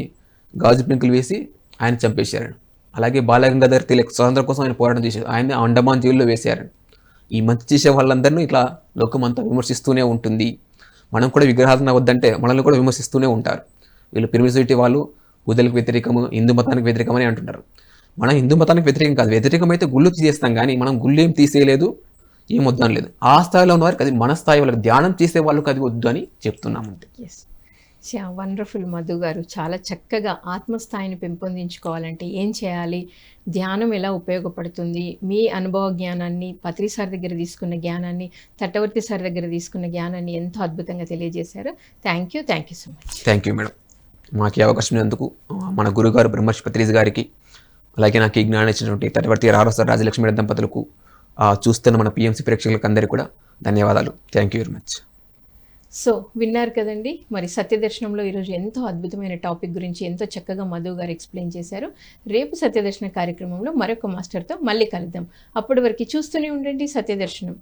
గాజు పెంకులు వేసి ఆయన చంపేశారు. అలాగే బాలగంగాధర్ తిలక్ స్వాతంత్రం కోసం ఆయన పోరాటం చేశారు, ఆయన అండమాన్ జైల్లో వేశారు. ఈ మంచి చేసే వాళ్ళందరినీ ఇట్లా లోకం అంతా విమర్శిస్తూనే ఉంటుంది. మనం కూడా విగ్రహాలను వద్దంటే మనల్ని కూడా విమర్శిస్తూనే ఉంటారు. వీళ్ళు పిరమిడ్ వాళ్ళు పూజలకు వ్యతిరేకము, హిందూ మతానికి వ్యతిరేకమని అంటున్నారు. మనం హిందూ మతానికి వ్యతిరేకం కాదు, వ్యతిరేకమైతే గుళ్ళు తీసేస్తాం కానీ మనం గుళ్ళు ఏం తీసేయలేదు, ఏం వద్దని లేదు. ఆ స్థాయిలో ఉన్న వారికి అది మన స్థాయి వాళ్ళకి ధ్యానం చేసే వాళ్ళకి అది వద్దు అని చెప్తున్నామంటే. వండర్ఫుల్ మధు గారు, చాలా చక్కగా ఆత్మస్థాయిని పెంపొందించుకోవాలంటే ఏం చేయాలి, ధ్యానం ఎలా ఉపయోగపడుతుంది, మీ అనుభవ జ్ఞానాన్ని, పత్రి సార్ దగ్గర తీసుకున్న జ్ఞానాన్ని, తట్టవర్తి సార్ దగ్గర తీసుకున్న జ్ఞానాన్ని ఎంతో అద్భుతంగా తెలియజేశారు. Thank you so much. Thank you madam. మాకు ఈ అవకాశం ఇచ్చినందుకు మన గురుగారు బ్రహ్మర్షి పత్రిజ్ గారికి, అలాగే నాకు ఈ జ్ఞానం ఇచ్చినటువంటి తట్టవర్తి రారోసారి రాజలక్ష్మి దంపతులకు, చూస్తున్న మన పిఎంసి ప్రేక్షకులకు అందరికీ కూడా ధన్యవాదాలు. Thank you very much. So విన్నారు కదండి, మరి సత్యదర్శనంలో ఈరోజు ఎంతో అద్భుతమైన టాపిక్ గురించి ఎంతో చక్కగా మధు గారు ఎక్స్ప్లెయిన్ చేశారు. రేపు సత్యదర్శన కార్యక్రమంలో మరొక మాస్టర్తో మళ్ళీ కలుద్దాం. అప్పటి వరకు చూస్తూనే ఉండండి సత్యదర్శనం.